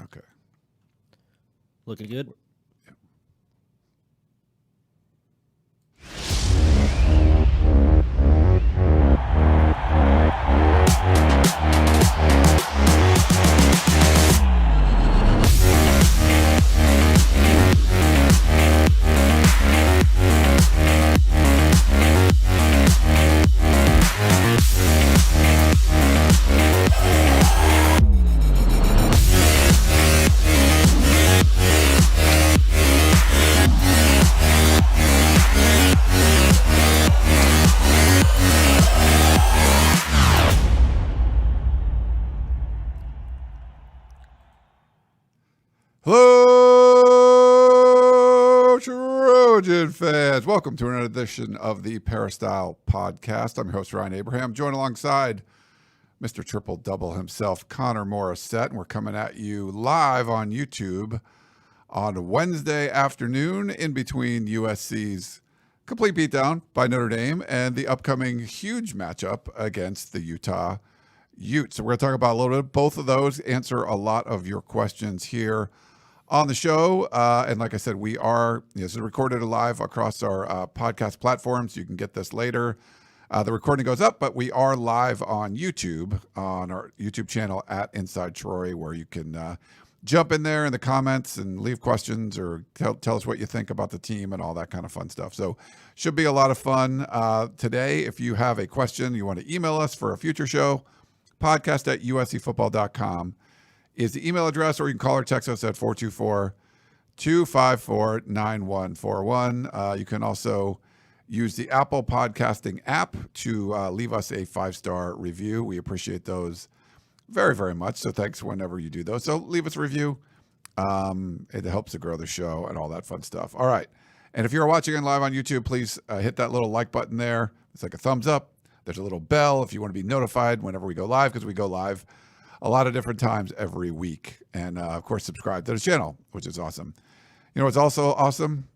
Okay. Looking good? Hello, Trojan fans. Welcome to another edition of the Peristyle Podcast. I'm your host, Ryan Abraham, joined alongside Mr. Triple Double himself, Connor Morrissette, and we're coming at you live on YouTube on Wednesday afternoon in between USC's complete beatdown by Notre Dame and the upcoming huge matchup against the Utah Utes. So we're going to talk about a little bit of both of those, answer a lot of your questions here on the show. And like I said, we are, this is recorded live across our podcast platforms. You can get this later. The recording goes up, but we are live on YouTube, on our YouTube channel at Inside Troy, where you can jump in there in the comments and leave questions or tell us what you think about the team and all that kind of fun stuff. So should be a lot of fun today. If you have a question, you want to email us for a future show, podcast@uscfootball.com is the email address, or you can call or text us at 424-254-9141. You can also use the Apple Podcasting app to leave us a 5-star review. We appreciate those very, very much. So thanks whenever you do those. So leave us a review. It helps to grow the show and all that fun stuff. All right. And if you're watching it live on YouTube, please hit that little like button there. It's like a thumbs up. There's a little bell if you want to be notified whenever we go live, because we go live a lot of different times every week. And, of course, subscribe to the channel, which is awesome. You know what's also awesome?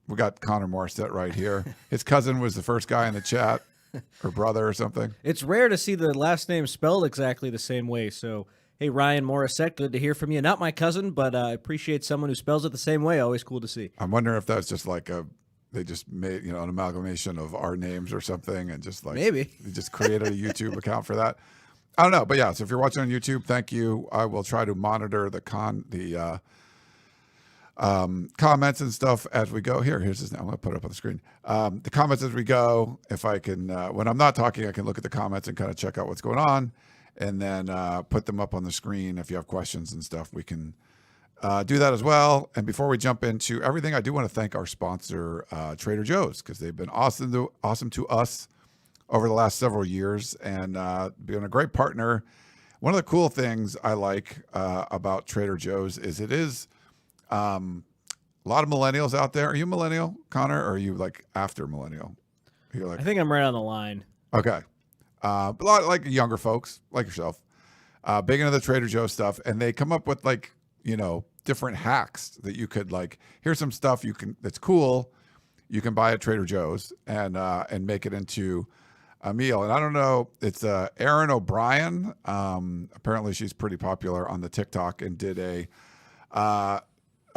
We got Connor Morrissette right here. His cousin was the first guy in the chat, or brother or something. It's rare to see the last name spelled exactly the same way. So, hey, Ryan Morrissette, good to hear from you. Not my cousin, but I appreciate someone who spells it the same way. Always cool to see. I'm wondering if that's just like they just made, an amalgamation of our names or something, and just like maybe they just created a YouTube account for that. I don't know, but yeah. So if you're watching on YouTube, thank you. I will try to monitor the comments and stuff as we go. Here's his name. I'm going to put it up on the screen. The comments as we go. If I can, when I'm not talking, I can look at the comments and kind of check out what's going on, and then put them up on the screen. If you have questions and stuff, we can do that as well. And before we jump into everything, I do want to thank our sponsor, Trader Joe's, because they've been awesome to us over the last several years, and being a great partner. One of the cool things I like about Trader Joe's is it is a lot of millennials out there. Are you a millennial, Connor, or are you like after millennial? You're like, I think I'm right on the line. Okay. A lot like younger folks like yourself, big into the Trader Joe's stuff, and they come up with like, different hacks that you could like, here's some stuff that's cool. You can buy at Trader Joe's and make it into a meal. And I don't know, it's Erin O'Brien. Apparently she's pretty popular on the TikTok, and did a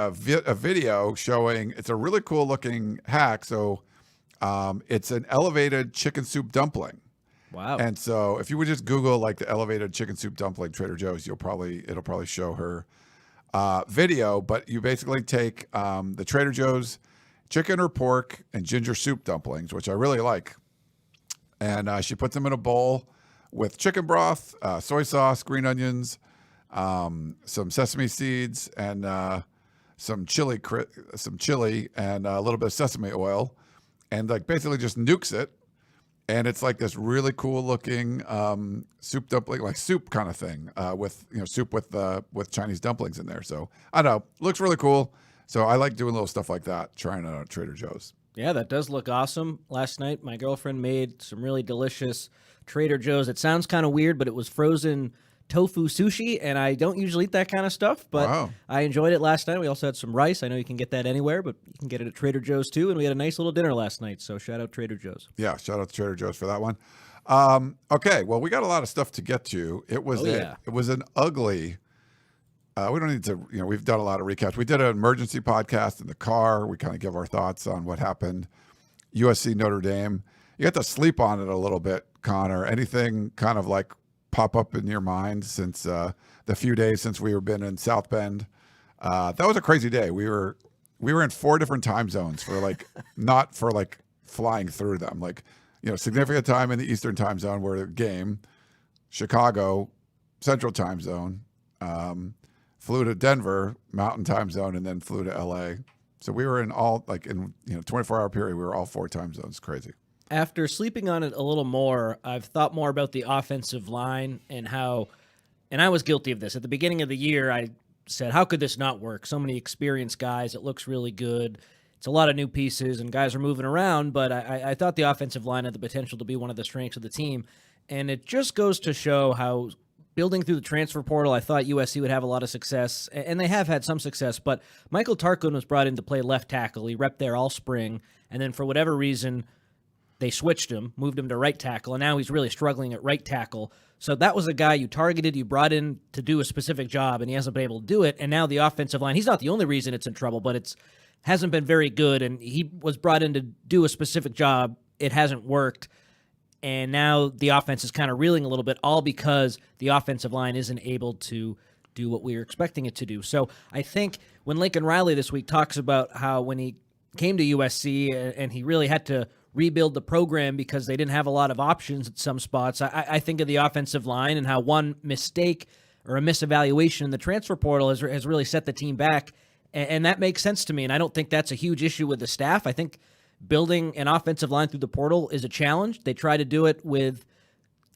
video showing, it's a really cool looking hack. So it's an elevated chicken soup dumpling. Wow. And so if you would just Google like the elevated chicken soup dumpling Trader Joe's, it'll probably show her video. But you basically take the Trader Joe's chicken or pork and ginger soup dumplings, which I really like. And she puts them in a bowl with chicken broth, soy sauce, green onions, some sesame seeds, and some chili, and a little bit of sesame oil, and like basically just nukes it. And it's like this really cool looking soup dumpling, like soup kind of thing, with soup with Chinese dumplings in there. So I don't know, looks really cool. So I like doing little stuff like that, trying it out at Trader Joe's. Yeah, that does look awesome. Last night, my girlfriend made some really delicious Trader Joe's. It sounds kind of weird, but it was frozen tofu sushi, and I don't usually eat that kind of stuff, but wow. I enjoyed it last night. We also had some rice. I know you can get that anywhere, but you can get it at Trader Joe's too, and we had a nice little dinner last night, so shout out Trader Joe's. Yeah, shout out to Trader Joe's for that one. Okay, well, we got a lot of stuff to get to. It was it was an ugly We don't need to, we've done a lot of recaps. We did an emergency podcast in the car. We kind of give our thoughts on what happened. USC Notre Dame. You got to sleep on it a little bit, Connor. Anything kind of like pop up in your mind since the few days since we were been in South Bend? That was a crazy day. We were in 4 different time zones for like not for like flying through them. Like, significant time in the Eastern time zone where the game, Chicago, Central time zone, flew to Denver, Mountain time zone, and then flew to LA. So we were in all 24-hour period. We were all 4 time zones. Crazy. After sleeping on it a little more, I've thought more about the offensive line and how, and I was guilty of this. At the beginning of the year, I said, how could this not work? So many experienced guys. It looks really good. It's a lot of new pieces and guys are moving around, but I thought the offensive line had the potential to be one of the strengths of the team. And it just goes to show how building through the transfer portal, I thought USC would have a lot of success, and they have had some success, but Michael Tarquin was brought in to play left tackle. He repped there all spring, and then for whatever reason, they switched him, moved him to right tackle, and now he's really struggling at right tackle. So that was a guy you targeted, you brought in to do a specific job, and he hasn't been able to do it, and now the offensive line, he's not the only reason it's in trouble, but hasn't been very good, and he was brought in to do a specific job. It hasn't worked. And now the offense is kind of reeling a little bit, all because the offensive line isn't able to do what we were expecting it to do. So I think when Lincoln Riley this week talks about how when he came to USC and he really had to rebuild the program because they didn't have a lot of options at some spots, I think of the offensive line and how one mistake or a misevaluation in the transfer portal has really set the team back. And that makes sense to me. And I don't think that's a huge issue with the staff. I think building an offensive line through the portal is a challenge. They try to do it with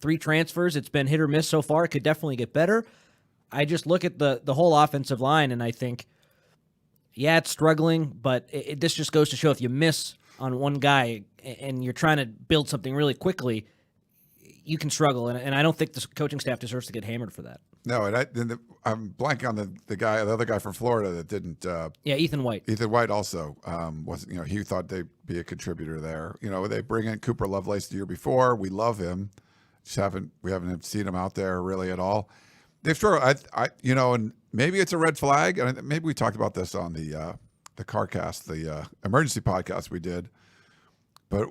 3 transfers. It's been hit or miss so far. It could definitely get better. I just look at the whole offensive line, and I think, yeah, it's struggling, but this just goes to show if you miss on one guy and you're trying to build something really quickly, you can struggle. And I don't think the coaching staff deserves to get hammered for that. No, and I'm blanking on the other guy from Florida that didn't. Ethan White. Ethan White also wasn't. He thought they'd be a contributor there. They bring in Cooper Lovelace the year before. We love him. We haven't seen him out there really at all. They've struggled. And maybe it's a red flag. And maybe we talked about this on the CarCast, the emergency podcast we did. But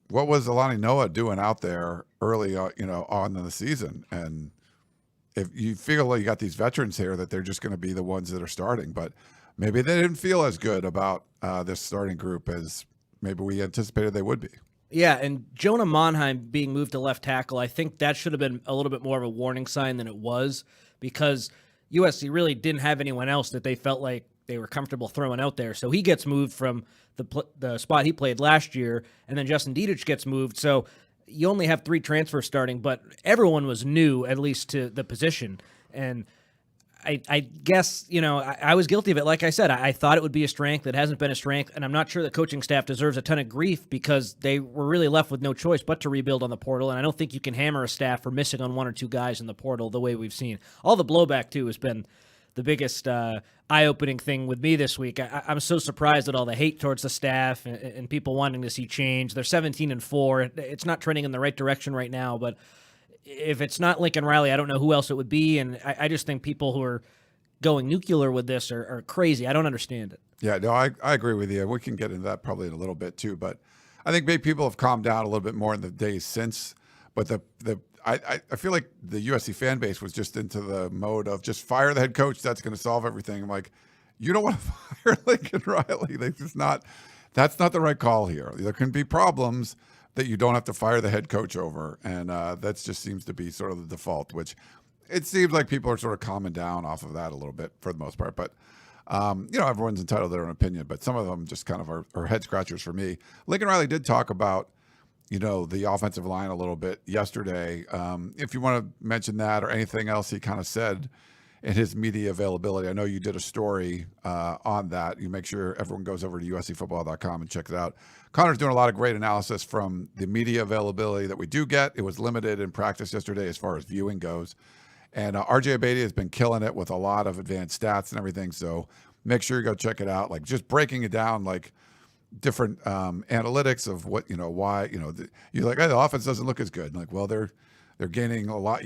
what was Alani Noah doing out there early, on in the season? And if you feel like you got these veterans here that they're just going to be the ones that are starting, but maybe they didn't feel as good about this starting group as maybe we anticipated they would be. Yeah, and Jonah Monheim being moved to left tackle, I think that should have been a little bit more of a warning sign than it was, because USC really didn't have anyone else that they felt like they were comfortable throwing out there. So he gets moved from the spot he played last year, and then Justin Diedrich gets moved. So you only have 3 transfers starting, but everyone was new, at least to the position. And I guess, I was guilty of it. Like I said, I thought it would be a strength. It hasn't been a strength, and I'm not sure the coaching staff deserves a ton of grief because they were really left with no choice but to rebuild on the portal, and I don't think you can hammer a staff for missing on 1 or 2 guys in the portal the way we've seen. All the blowback, too, has been the biggest eye-opening thing with me this week. I'm so surprised at all the hate towards the staff and people wanting to see change. They're 17-4. It's not trending in the right direction right now, but if it's not Lincoln Riley, I don't know who else it would be, and I just think people who are going nuclear with this are crazy. I don't understand it. Yeah, no, I agree with you. We can get into that probably in a little bit too, but I think maybe people have calmed down a little bit more in the days since, but I feel like the USC fan base was just into the mode of just fire the head coach. That's going to solve everything. I'm like, you don't want to fire Lincoln Riley. That's not the right call here. There can be problems that you don't have to fire the head coach over. And that just seems to be sort of the default, which it seems like people are sort of calming down off of that a little bit for the most part. But, everyone's entitled to their own opinion, but some of them just kind of are head scratchers for me. Lincoln Riley did talk about, the offensive line a little bit yesterday. If you want to mention that or anything else he kind of said in his media availability. I know you did a story on that. You make sure everyone goes over to uscfootball.com and checks it out. Connor's doing a lot of great analysis from the media availability that we do get. It was limited in practice yesterday as far as viewing goes. And RJ Abadi has been killing it with a lot of advanced stats and everything. So make sure you go check it out. Like just breaking it down, like different analytics of what, why, you're like, hey, the offense doesn't look as good. And like, well, they're gaining a lot,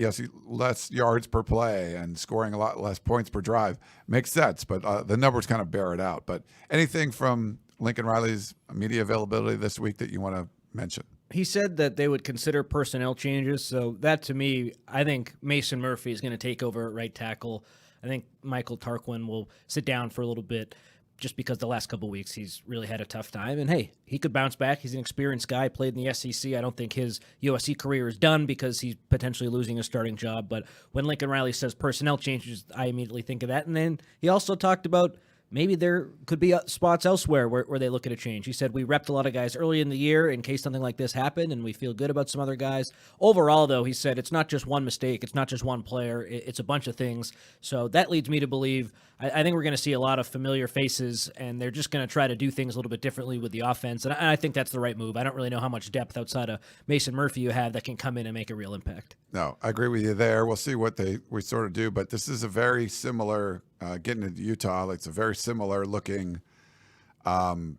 less yards per play and scoring a lot less points per drive. Makes sense, but the numbers kind of bear it out. But anything from Lincoln Riley's media availability this week that you want to mention? He said that they would consider personnel changes. So that, to me, I think Mason Murphy is going to take over at right tackle. I think Michael Tarquin will sit down for a little bit just because the last couple of weeks he's really had a tough time. And, hey, he could bounce back. He's an experienced guy, played in the SEC. I don't think his USC career is done because he's potentially losing a starting job. But when Lincoln Riley says personnel changes, I immediately think of that. And then he also talked about maybe there could be spots elsewhere where they look at a change. He said, we repped a lot of guys early in the year in case something like this happened, and we feel good about some other guys. Overall, though, he said, it's not just one mistake. It's not just one player. It's a bunch of things. So that leads me to believe I think we're going to see a lot of familiar faces, and they're just going to try to do things a little bit differently with the offense. And I think that's the right move. I don't really know how much depth outside of Mason Murphy you have that can come in and make a real impact. No, I agree with you there. We'll see what we sort of do, but this is a very similar, getting into Utah, it's a very similar looking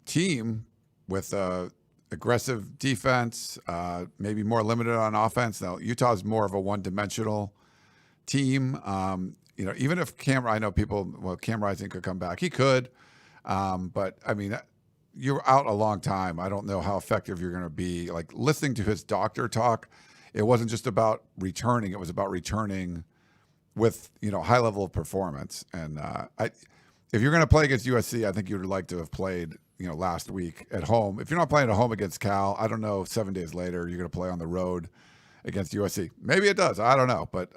team with aggressive defense, maybe more limited on offense. Now, Utah is more of a one-dimensional team. Even if Cam Rising could come back. He could, but I mean, you're out a long time. I don't know how effective you're going to be. Like, listening to his doctor talk, it wasn't just about returning. It was about returning with, high level of performance. And if you're going to play against USC, I think you'd like to have played, last week at home. If you're not playing at home against Cal, I don't know, 7 days later, you're going to play on the road against USC. Maybe it does. I don't know. But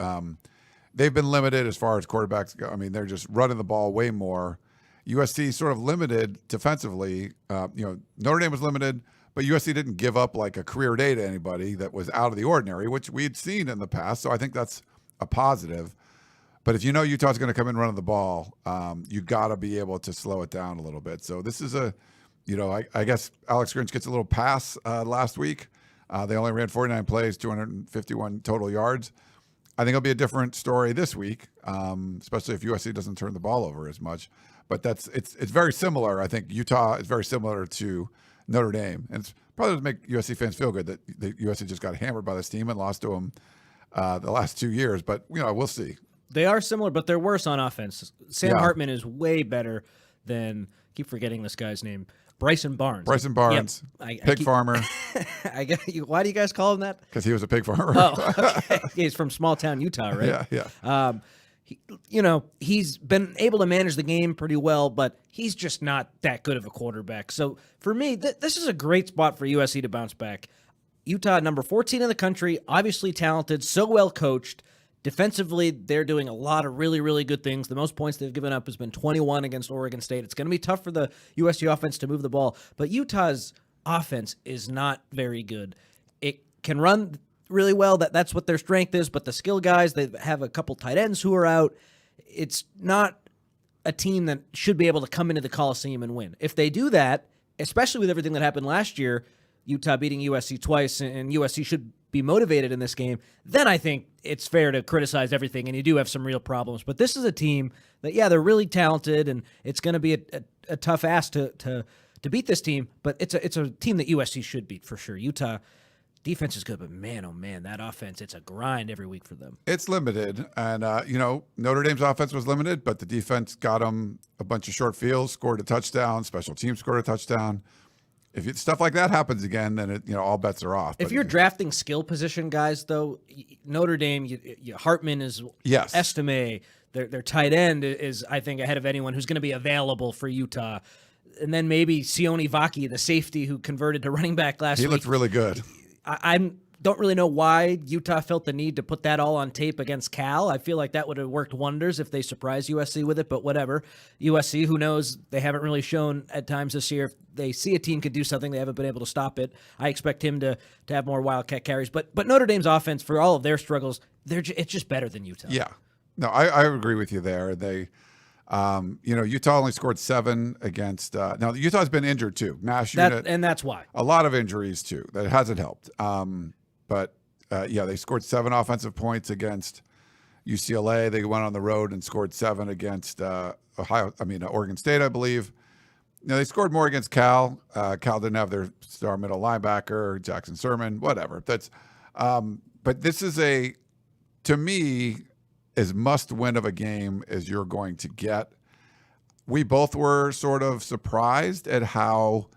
they've been limited as far as quarterbacks go. I mean, they're just running the ball way more. USC sort of limited defensively. Notre Dame was limited, but USC didn't give up like a career day to anybody that was out of the ordinary, which we had seen in the past. So I think that's a positive. But if Utah's going to come in running the ball, you got to be able to slow it down a little bit. So this is I guess Alex Grinch gets a little pass last week. They only ran 49 plays, 251 total yards. I think it'll be a different story this week, especially if USC doesn't turn the ball over as much. But it's very similar. I think Utah is very similar to Notre Dame, and it's probably doesn't make USC fans feel good that the USC just got hammered by this team and lost to them the last 2 years. But we'll see. They are similar, but they're worse on offense. Sam Hartman is way better than, keep forgetting this guy's name, Bryson Barnes. Yep. Pig farmer. Why do you guys call him that? Because he was a pig farmer. Oh, okay. He's from small town Utah, right? Yeah. He's been able to manage the game pretty well, but he's just not that good of a quarterback. So for me, this is a great spot for USC to bounce back. Utah, number 14 in the country, obviously talented, so well coached. Defensively, they're doing a lot of really, really good things. The most points they've given up has been 21 against Oregon State. It's going to be tough for the USC offense to move the ball, but Utah's offense is not very good. It can run really well. That's what their strength is, but the skill guys, they have a couple tight ends who are out. It's not a team that should be able to come into the Coliseum and win. If they do that, especially with everything that happened last year, Utah beating USC twice, and USC should be motivated in this game, then I think it's fair to criticize everything, and you do have some real problems. But this is a team that, they're really talented, and it's going to be a tough ask to beat this team, but it's a team that USC should beat for sure. Utah defense is good, but man, oh man, that offense, it's a grind every week for them. It's limited, and Notre Dame's offense was limited, but the defense got them a bunch of short fields, scored a touchdown, special teams scored a touchdown. If stuff like that happens again, then all bets are off. If you're drafting skill position guys, though, Notre Dame, Hartman is Estime. Their tight end is, I think, ahead of anyone who's going to be available for Utah. And then maybe Sione Vaki, the safety who converted to running back last week. He looked really good. I don't really know why Utah felt the need to put that all on tape against Cal. I feel like that would have worked wonders if they surprised USC with it, but whatever. USC, who knows, they haven't really shown at times this year. If they see a team could do something, they haven't been able to stop it. I expect him to have more Wildcat carries. But Notre Dame's offense, for all of their struggles, it's just better than Utah. Yeah. No, I agree with you there. They, Utah only scored 7 against. Now, Utah's been injured too. Mass unit. And that's why. A lot of injuries too. That hasn't helped. But they scored 7 offensive points against UCLA. They went on the road and scored 7 against Oregon State, I believe. They scored more against Cal. Cal didn't have their star middle linebacker, Jackson Sermon, whatever. But this is to me, as must win of a game as you're going to get. We both were sort of surprised at how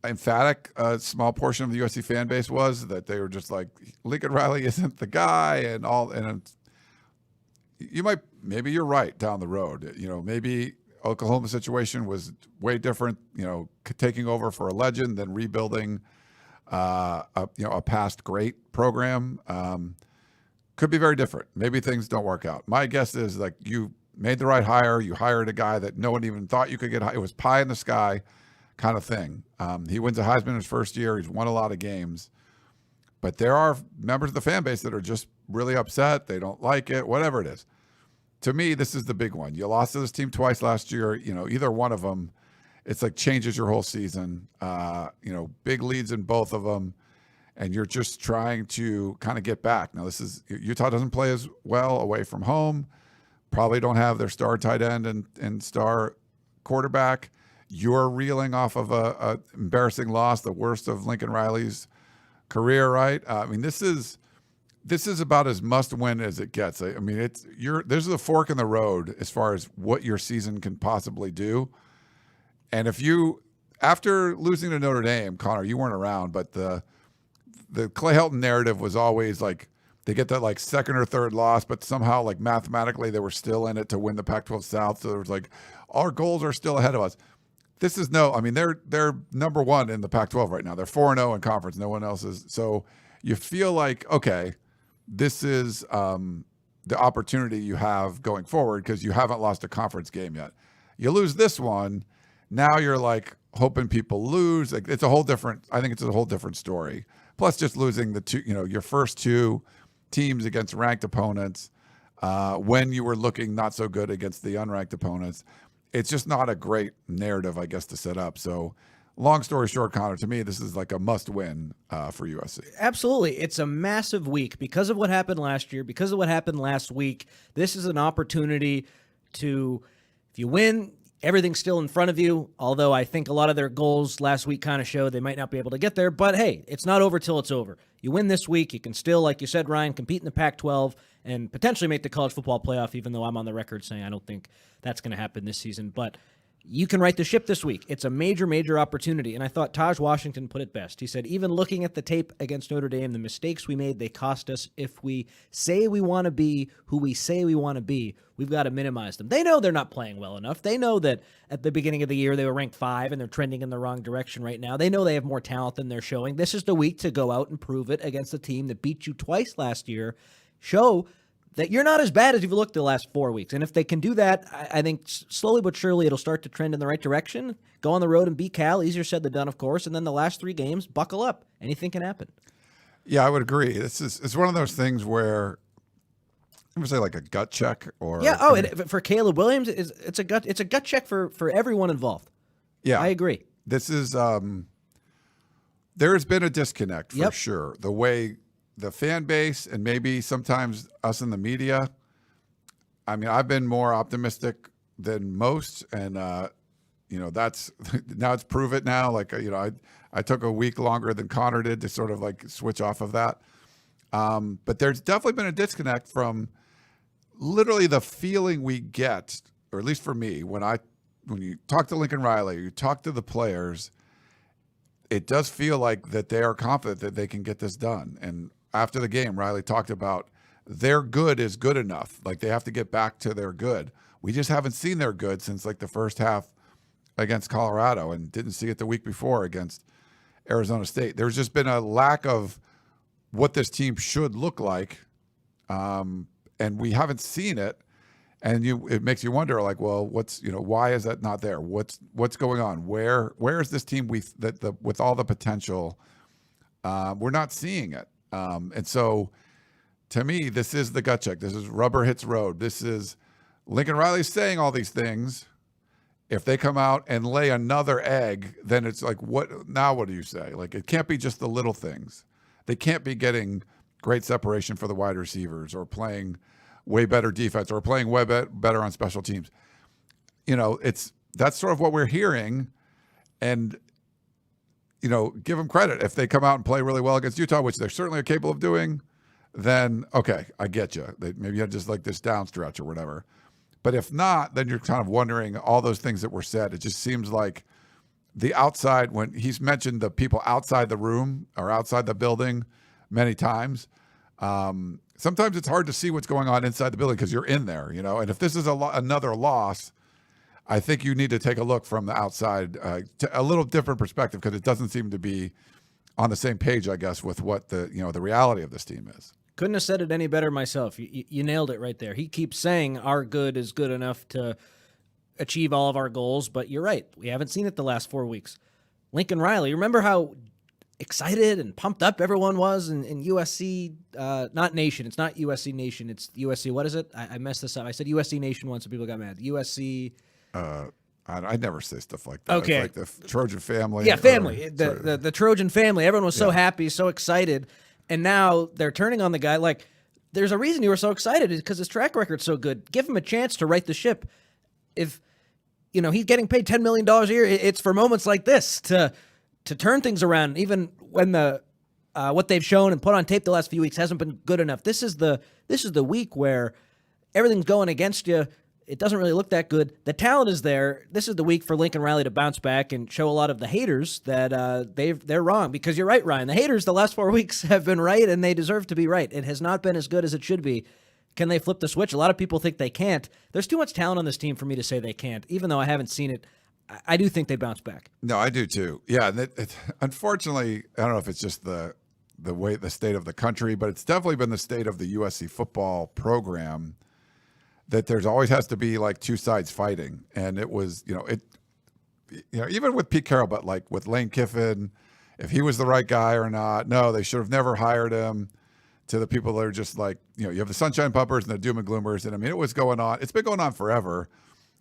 emphatic a small portion of the USC fan base was, that they were just like, Lincoln Riley isn't the guy and all. And maybe you're right down the road. Maybe Oklahoma situation was way different, taking over for a legend than rebuilding a past great program. Could be very different. Maybe things don't work out. My guess is like you made the right hire. You hired a guy that no one even thought you could get. It was pie in the sky kind of thing. He wins a Heisman his first year. He's won a lot of games. But there are members of the fan base that are just really upset. They don't like it, whatever it is. To me, this is the big one. You lost to this team twice last year. Either one of them, it's like changes your whole season. Big leads in both of them. And you're just trying to kind of get back. Now, Utah doesn't play as well away from home. Probably don't have their star tight end and star quarterback. You're reeling off of a embarrassing loss, the worst of Lincoln Riley's career, right? This is about as must win as it gets. There's a fork in the road as far as what your season can possibly do. And after losing to Notre Dame, Connor, you weren't around, but the Clay Helton narrative was always like they get that like second or third loss, but somehow like mathematically they were still in it to win the Pac-12 South. So there was like, our goals are still ahead of us. This is they're number one in the Pac-12 right now. They're 4-0 in conference. No one else is. So you feel like, okay, this is the opportunity you have going forward because you haven't lost a conference game yet. You lose this one, now you're like hoping people lose. Like I think it's a whole different story. Plus just losing your first two teams against ranked opponents when you were looking not so good against the unranked opponents. It's just not a great narrative, I guess, to set up. So long story short, Connor, to me, this is like a must win for USC. Absolutely. It's a massive week because of what happened last year, because of what happened last week. This is an opportunity to, if you win, everything's still in front of you, although I think a lot of their goals last week kind of show they might not be able to get there. But hey, it's not over till it's over. You win this week, you can still, like you said, Ryan, compete in the Pac-12 and potentially make the college football playoff, even though I'm on the record saying I don't think that's going to happen this season. But you can right the ship this week. It's a major, major opportunity. And I thought Taj Washington put it best. He said, even looking at the tape against Notre Dame, the mistakes we made, they cost us. If we say we want to be who we say we want to be, we've got to minimize them. They know they're not playing well enough. They know that at the beginning of the year they were ranked 5 and they're trending in the wrong direction right now. They know they have more talent than they're showing. This is the week to go out and prove it against a team that beat you twice last year. Show that you're not as bad as you've looked the last 4 weeks. And if they can do that, I think slowly but surely it'll start to trend in the right direction. Go on the road and beat Cal. Easier said than done, of course. And then the last 3 games, buckle up. Anything can happen. Yeah, I would agree. It's one of those things where I'm gonna say like a gut check or for Caleb Williams, it's a gut check for everyone involved. Yeah, I agree. This is there has been a disconnect for sure. The way the fan base and maybe sometimes us in the media. I've been more optimistic than most, and that's now it's prove it now. Like I took a week longer than Connor did to sort of like switch off of that. But there's definitely been a disconnect from literally the feeling we get, or at least for me, when you talk to Lincoln Riley, you talk to the players, it does feel like that they are confident that they can get this done. And after the game, Riley talked about their good is good enough. Like they have to get back to their good. We just haven't seen their good since like the first half against Colorado and didn't see it the week before against Arizona State. There's just been a lack of what this team should look like. And we haven't seen it. And it makes you wonder, like, well, why is that not there? What's going on? Where is this team with all the potential? We're not seeing it. And so, to me, this is the gut check. This is rubber hits road. This is Lincoln Riley saying all these things. If they come out and lay another egg, then it's like, what do you say? Like, it can't be just the little things. They can't be getting great separation for the wide receivers or playing way better defense or playing way better on special teams. That's sort of what we're hearing. And give them credit. If they come out and play really well against Utah, which they're certainly capable of doing, then okay, I get you. Maybe you had just like this down stretch or whatever. But if not, then you're kind of wondering all those things that were said. It just seems like the outside, when he's mentioned the people outside the room or outside the building many times, sometimes it's hard to see what's going on inside the building because you're in there, And if this is another loss, I think you need to take a look from the outside to a little different perspective because it doesn't seem to be on the same page, I guess, with what the reality of this team is. Couldn't have said it any better myself. You nailed it right there. He keeps saying our good is good enough to achieve all of our goals, but you're right. We haven't seen it the last 4 weeks. Lincoln Riley, remember how excited and pumped up everyone was in USC, not Nation. It's not USC Nation. It's USC. What is it? I messed this up. I said USC Nation once and people got mad. USC. I never say stuff like that. Okay. It's like the Trojan family. Yeah, family. The Trojan family. Everyone was so happy, so excited. And now they're turning on the guy. Like, there's a reason you were so excited is because his track record's so good. Give him a chance to right the ship. If, he's getting paid $10 million a year, it's for moments like this to turn things around. Even when what they've shown and put on tape the last few weeks hasn't been good enough. This is the week where everything's going against you. It doesn't really look that good. The talent is there. This is the week for Lincoln Riley to bounce back and show a lot of the haters that they're wrong. Because you're right, Ryan. The haters the last 4 weeks have been right, and they deserve to be right. It has not been as good as it should be. Can they flip the switch? A lot of people think they can't. There's too much talent on this team for me to say they can't. Even though I haven't seen it, I do think they bounce back. No, I do too. Yeah, unfortunately, I don't know if it's just the state of the country, but it's definitely been the state of the USC football program that there's always has to be like two sides fighting. And it was, even with Pete Carroll, but like with Lane Kiffin, if he was the right guy or not. No, they should have never hired him. To the people that are just like, you have the sunshine pumpers and the doom and gloomers. And I mean, it was going on. It's been going on forever.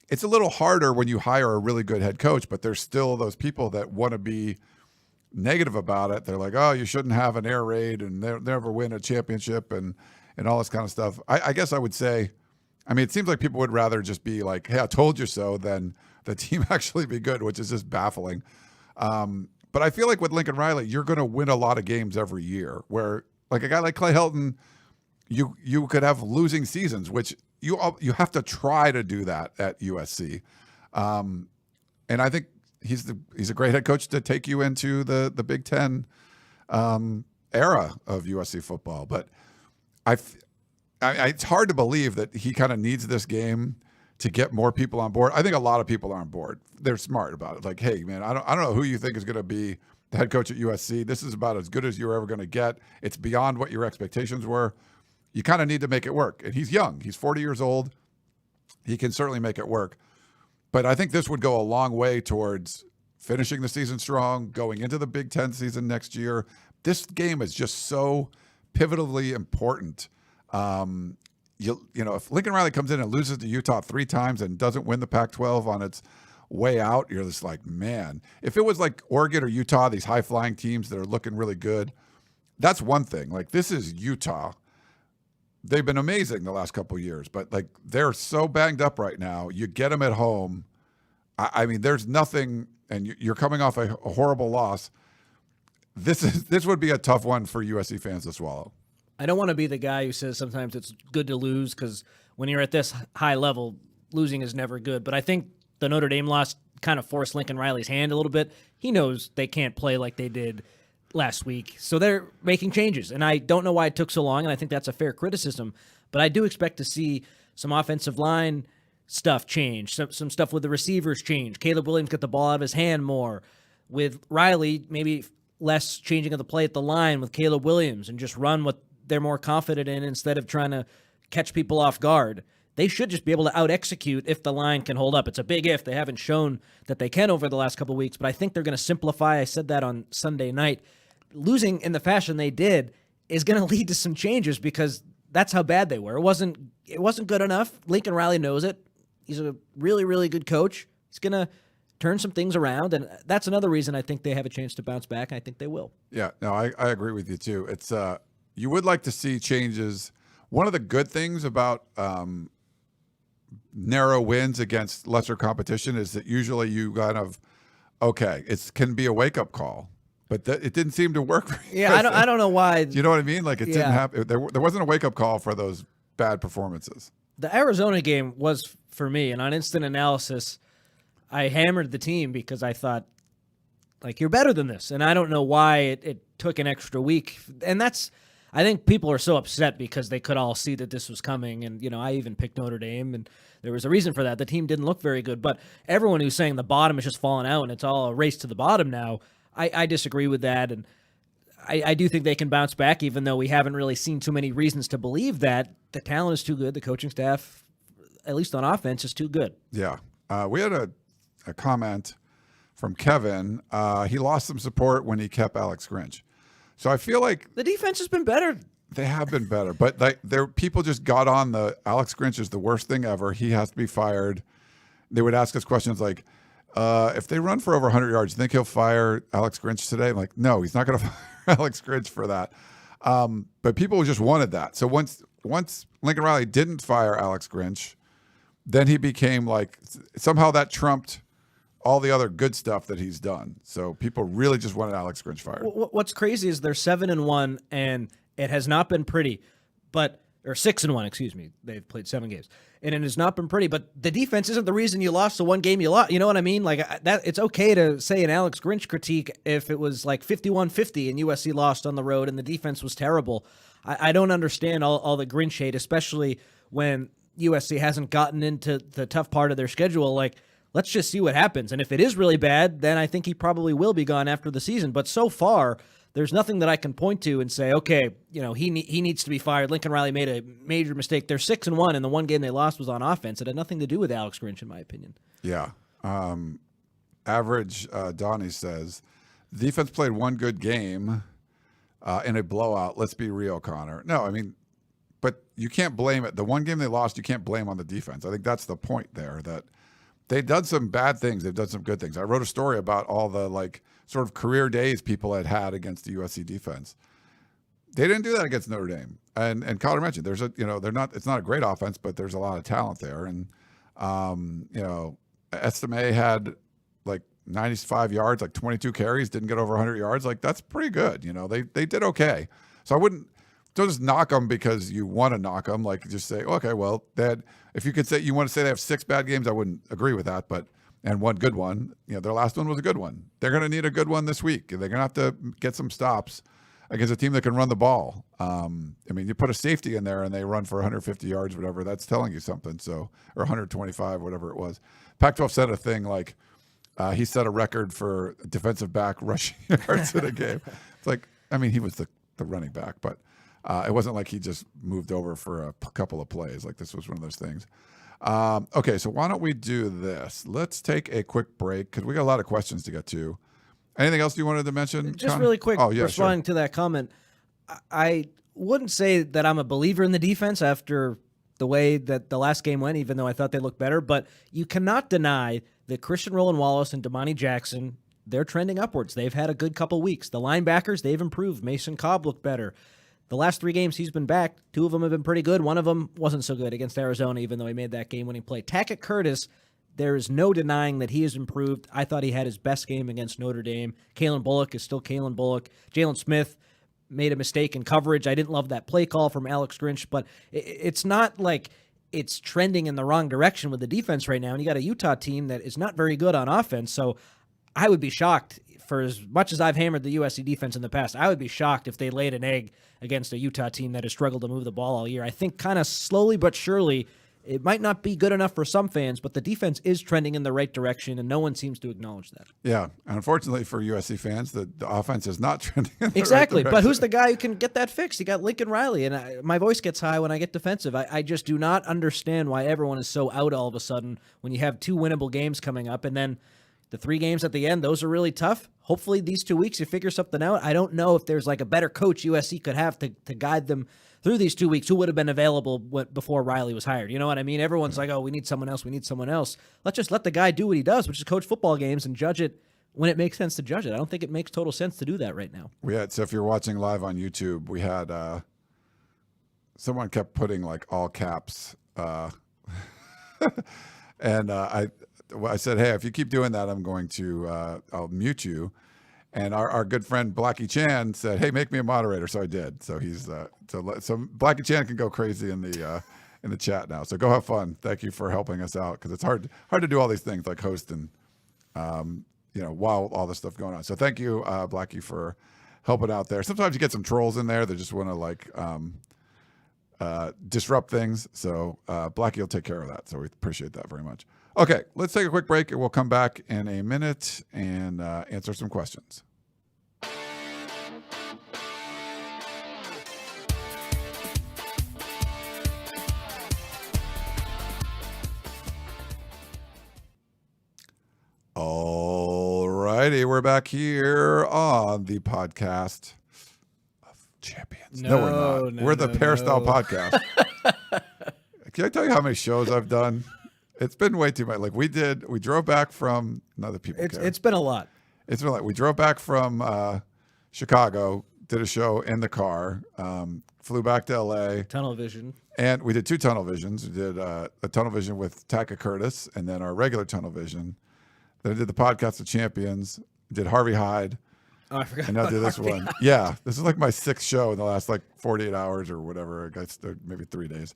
It's a little harder when you hire a really good head coach, but there's still those people that want to be negative about it. They're like, oh, you shouldn't have an air raid and never win a championship and all this kind of stuff. I guess I would say, I mean, it seems like people would rather just be like, hey, I told you so, than the team actually be good, which is just baffling. But I feel like with Lincoln Riley, you're going to win a lot of games every year where, like a guy like Clay Helton, you could have losing seasons, which you have to try to do that at USC. And I think he's a great head coach to take you into the Big Ten era of USC football. But it's hard to believe that he kind of needs this game to get more people on board. I think a lot of people are on board. They're smart about it. Like, hey, man, I don't know who you think is going to be the head coach at USC. This is about as good as you're ever going to get. It's beyond what your expectations were. You kind of need to make it work. And he's young. He's 40 years old. He can certainly make it work. But I think this would go a long way towards finishing the season strong, going into the Big Ten season next year. This game is just so pivotally important. If Lincoln Riley comes in and loses to Utah 3 times and doesn't win the Pac-12 on its way out, you're just like, man. If it was like Oregon or Utah, these high-flying teams that are looking really good, that's one thing. Like, this is Utah. They've been amazing the last couple of years, but like they're so banged up right now. You get them at home. I mean, there's nothing, and you're coming off a horrible loss. This would be a tough one for USC fans to swallow. I don't want to be the guy who says sometimes it's good to lose because when you're at this high level, losing is never good. But I think the Notre Dame loss kind of forced Lincoln Riley's hand a little bit. He knows they can't play like they did last week, so they're making changes. And I don't know why it took so long, and I think that's a fair criticism. But I do expect to see some offensive line stuff change, some stuff with the receivers change. Caleb Williams get the ball out of his hand more. With Riley, maybe less changing of the play at the line with Caleb Williams and just run what they're more confident in instead of trying to catch people off guard. They should just be able to out-execute if the line can hold up. It's a big if. They haven't shown that they can over the last couple of weeks, but I think they're going to simplify. I said that on Sunday night. Losing in the fashion they did is going to lead to some changes because that's how bad they were. It wasn't good enough. Lincoln Riley knows it. He's a really, really good coach. He's going to turn some things around, and that's another reason I think they have a chance to bounce back, and I think they will. Yeah, no, I agree with you too. It's you would like to see changes. One of the good things about narrow wins against lesser competition is that usually you kind of, okay, it can be a wake-up call. but it didn't seem to work. Yeah, I don't know why. You know what I mean? Like it didn't Yeah. happen. There wasn't a wake up call for those bad performances. The Arizona game was for me, and on instant analysis, I hammered the team because I thought, like, you're better than this. And I don't know why it took an extra week. And I think people are so upset because they could all see that this was coming. And, I even picked Notre Dame, and there was a reason for that. The team didn't look very good. But everyone who's saying the bottom is just falling out and it's all a race to the bottom now, I disagree with that. And I do think they can bounce back, even though we haven't really seen too many reasons to believe that. The talent is too good. The coaching staff, at least on offense, is too good. Yeah. We had a comment from Kevin. He lost some support when he kept Alex Grinch. So I feel like the defense has been better. They have been better, but people just got on the Alex Grinch is the worst thing ever. He has to be fired. They would ask us questions like, if they run for over 100 yards, you think he'll fire Alex Grinch today? I'm like, no, he's not going to fire Alex Grinch for that. But people just wanted that. So once Lincoln Riley didn't fire Alex Grinch, then he became like, somehow that trumped all the other good stuff that he's done. So people really just wanted Alex Grinch fired. What's crazy is they're 7-1, and it has not been pretty, or 6-1, excuse me. They've played 7 games, and it has not been pretty. But the defense isn't the reason you lost the one game you lost. You know what I mean? Like that, it's okay to say an Alex Grinch critique if it was like 51-50 and USC lost on the road and the defense was terrible. I don't understand all the Grinch hate, especially when USC hasn't gotten into the tough part of their schedule. Like, let's just see what happens. And if it is really bad, then I think he probably will be gone after the season. But so far, there's nothing that I can point to and say, okay, he needs to be fired. Donnie Riley made a major mistake. They're 6-1, and the one game they lost was on offense. It had nothing to do with Alex Grinch, in my opinion. Yeah. Average Donnie says, the defense played one good game in a blowout. Let's be real, Connor. No, I mean, but you can't blame it. The one game they lost, you can't blame on the defense. I think that's the point there, that they've done some bad things. They've done some good things. I wrote a story about all the sort of career days people had against the USC defense. They didn't do that against Notre Dame. And Connor mentioned it's not a great offense, but there's a lot of talent there. And Estime had 95 yards, 22 carries, didn't get over 100 yards. That's pretty good. They did okay. So don't just knock them because you want to knock them. Just say, okay, well, if you could say you want to say they have 6 bad games, I wouldn't agree with that. And one good one, their last one was a good one. They're going to need a good one this week. They're going to have to get some stops against a team that can run the ball. You put a safety in there and they run for 150 yards, whatever. That's telling you something. So, or 125, whatever it was. Pac-12 said a thing he set a record for defensive back rushing yards in a game. It's he was the running back, but it wasn't like he just moved over for a couple of plays. This was one of those things. Okay, so why don't we do this? Let's take a quick break because we got a lot of questions to get to. Anything else you wanted to mention, Just Connor? really quick, responding sure. to that comment, I wouldn't say that I'm a believer in the defense after the way that the last game went, even though I thought they looked better. But you cannot deny that Christian Roland Wallace and Damani Jackson, they're trending upwards. They've had a good couple weeks. The linebackers, they've improved. Mason Cobb looked better. The last 3 games he's been back, 2 of them have been pretty good. One of them wasn't so good against Arizona, even though he made that game-winning play. Tackett Curtis, there is no denying that he has improved. I thought he had his best game against Notre Dame. Kalen Bullock is still Kalen Bullock. Jalen Smith made a mistake in coverage. I didn't love that play call from Alex Grinch, but it's not like it's trending in the wrong direction with the defense right now. And you got a Utah team that is not very good on offense, so I would be shocked. For as much as I've hammered the USC defense in the past, I would be shocked if they laid an egg against a Utah team that has struggled to move the ball all year. I think kind of slowly but surely, it might not be good enough for some fans, but the defense is trending in the right direction, and no one seems to acknowledge that. Yeah, and unfortunately for USC fans, the offense is not trending in the exactly, right but who's the guy who can get that fixed? You got Lincoln Riley, and my voice gets high when I get defensive. I just do not understand why everyone is so out all of a sudden when you have 2 winnable games coming up, and then the 3 games at the end, those are really tough. Hopefully these 2 weeks you figure something out. I don't know if there's a better coach USC could have to guide them through these 2 weeks who would have been available before Riley was hired. You know what I mean? Everyone's like, oh, we need someone else. We need someone else. Let's just let the guy do what he does, which is coach football games and judge it when it makes sense to judge it. I don't think it makes total sense to do that right now. So if you're watching live on YouTube, we had someone kept putting all caps. And I said, hey, if you keep doing that, I'm going to I'll mute you. And our good friend Blackie Chan said, "Hey, make me a moderator." So I did. So he's so Blackie Chan can go crazy in the chat now. So go have fun. Thank you for helping us out because it's hard to do all these things like host and while all this stuff going on. So thank you, Blackie, for helping out there. Sometimes you get some trolls in there that just want to like disrupt things. So Blackie will take care of that. So we appreciate that very much. Okay, let's take a quick break and we'll come back in a minute and answer some questions. All righty, we're back here on the podcast of champions. No, we're not. We're the Peristyle Podcast. Can I tell you how many shows I've done? It's been way too much. Like we drove back from another people. It's been a lot. It's been like we drove back from Chicago, did a show in the car, flew back to LA. Tunnel vision. And we did 2 tunnel visions. We did a tunnel vision with Taka Curtis and then our regular tunnel vision. Then I did the podcast of champions, did Harvey Hyde. Oh, I forgot. And now do this one. Hyde. Yeah. This is like my 6th show in the last like 48 hours or whatever. I guess maybe 3 days.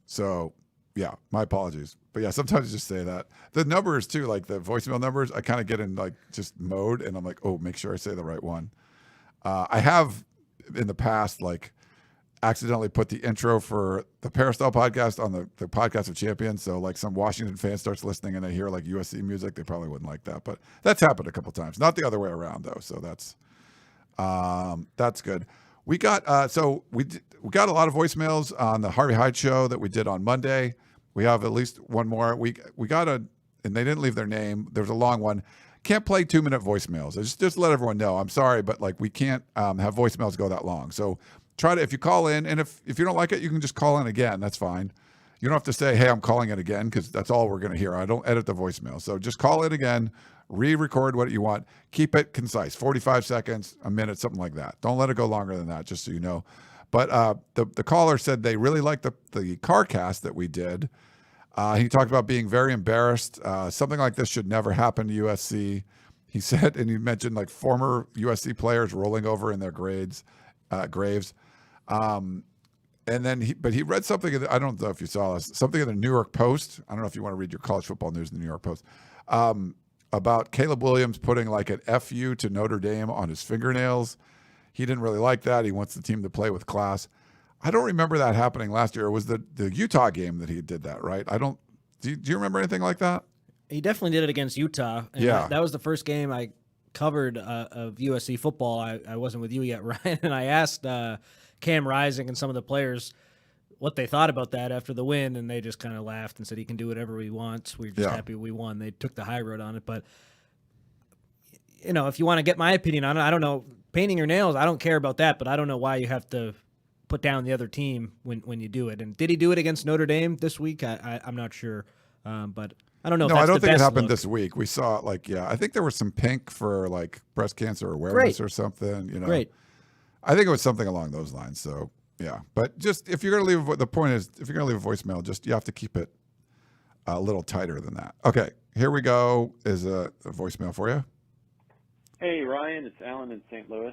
So yeah, my apologies. But yeah, sometimes you just say that. The numbers too, like the voicemail numbers, I kind of get in like just mode and I'm like, oh, make sure I say the right one. I have in the past like accidentally put the intro for the Peristyle Podcast on the podcast of champions. So like some Washington fan starts listening and they hear like USC music, they probably wouldn't like that. But that's happened a couple times. Not the other way around though. So that's good. We got we got a lot of voicemails on the Harvey Hyde show that we did on Monday. We have at least one more. We got and they didn't leave their name. There was a long one. Can't play 2-minute voicemails. Just let everyone know. I'm sorry, but like we can't have voicemails go that long. So try to, if you call in, and if you don't like it, you can just call in again. That's fine. You don't have to say, hey, I'm calling it again, because that's all we're going to hear. I don't edit the voicemail. So just call it again, re-record what you want. Keep it concise, 45 seconds, a minute, something like that. Don't let it go longer than that, just so you know. But the caller said they really liked the car cast that we did. He talked about being very embarrassed. Something like this should never happen to USC. He said, and he mentioned like former USC players rolling over in their graves. And then he read something, I don't know if you saw this, something in the New York Post. I don't know if you want to read your college football news in the New York Post, about Caleb Williams putting like an FU to Notre Dame on his fingernails. He didn't really like that. He wants the team to play with class. I don't remember that happening last year. It was the Utah game that he did that, right? Do you remember anything like that? He definitely did it against Utah. And yeah. That was the first game I covered of USC football. I wasn't with you yet, Ryan, and I asked Cam Rising and some of the players what they thought about that after the win, and they just kind of laughed and said he can do whatever he wants. We're just happy we won. They took the high road on it. But, if you want to get my opinion on it, I don't know. Painting your nails, I don't care about that, but I don't know why you have to put down the other team when you do it. And did he do it against Notre Dame this week? I'm not sure, but I don't know. No, I don't think it happened this week. We saw I think there was some pink for like breast cancer awareness or something. Great. I think it was something along those lines. So yeah, but just if you're going to leave, the point is if you're going to leave a voicemail, just you have to keep it a little tighter than that. Okay, here we go. Is a voicemail for you. Hey Ryan, it's Alan in St. Louis.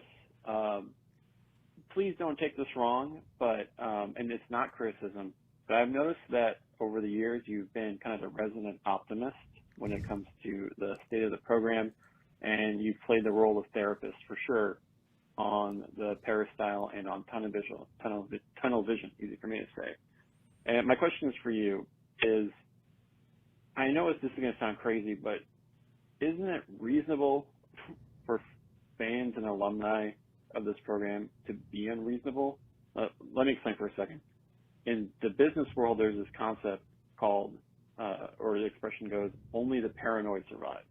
Please don't take this wrong, but and it's not criticism, but I've noticed that over the years you've been kind of a resident optimist when it comes to the state of the program, and you've played the role of therapist for sure on the Peristyle and on tunnel vision, easy for me to say. And my question is for you is, I know this is going to sound crazy, but isn't it reasonable for fans and alumni of this program to be unreasonable? Let me explain for a second. In the business world, there's this concept called, or the expression goes, only the paranoid survive.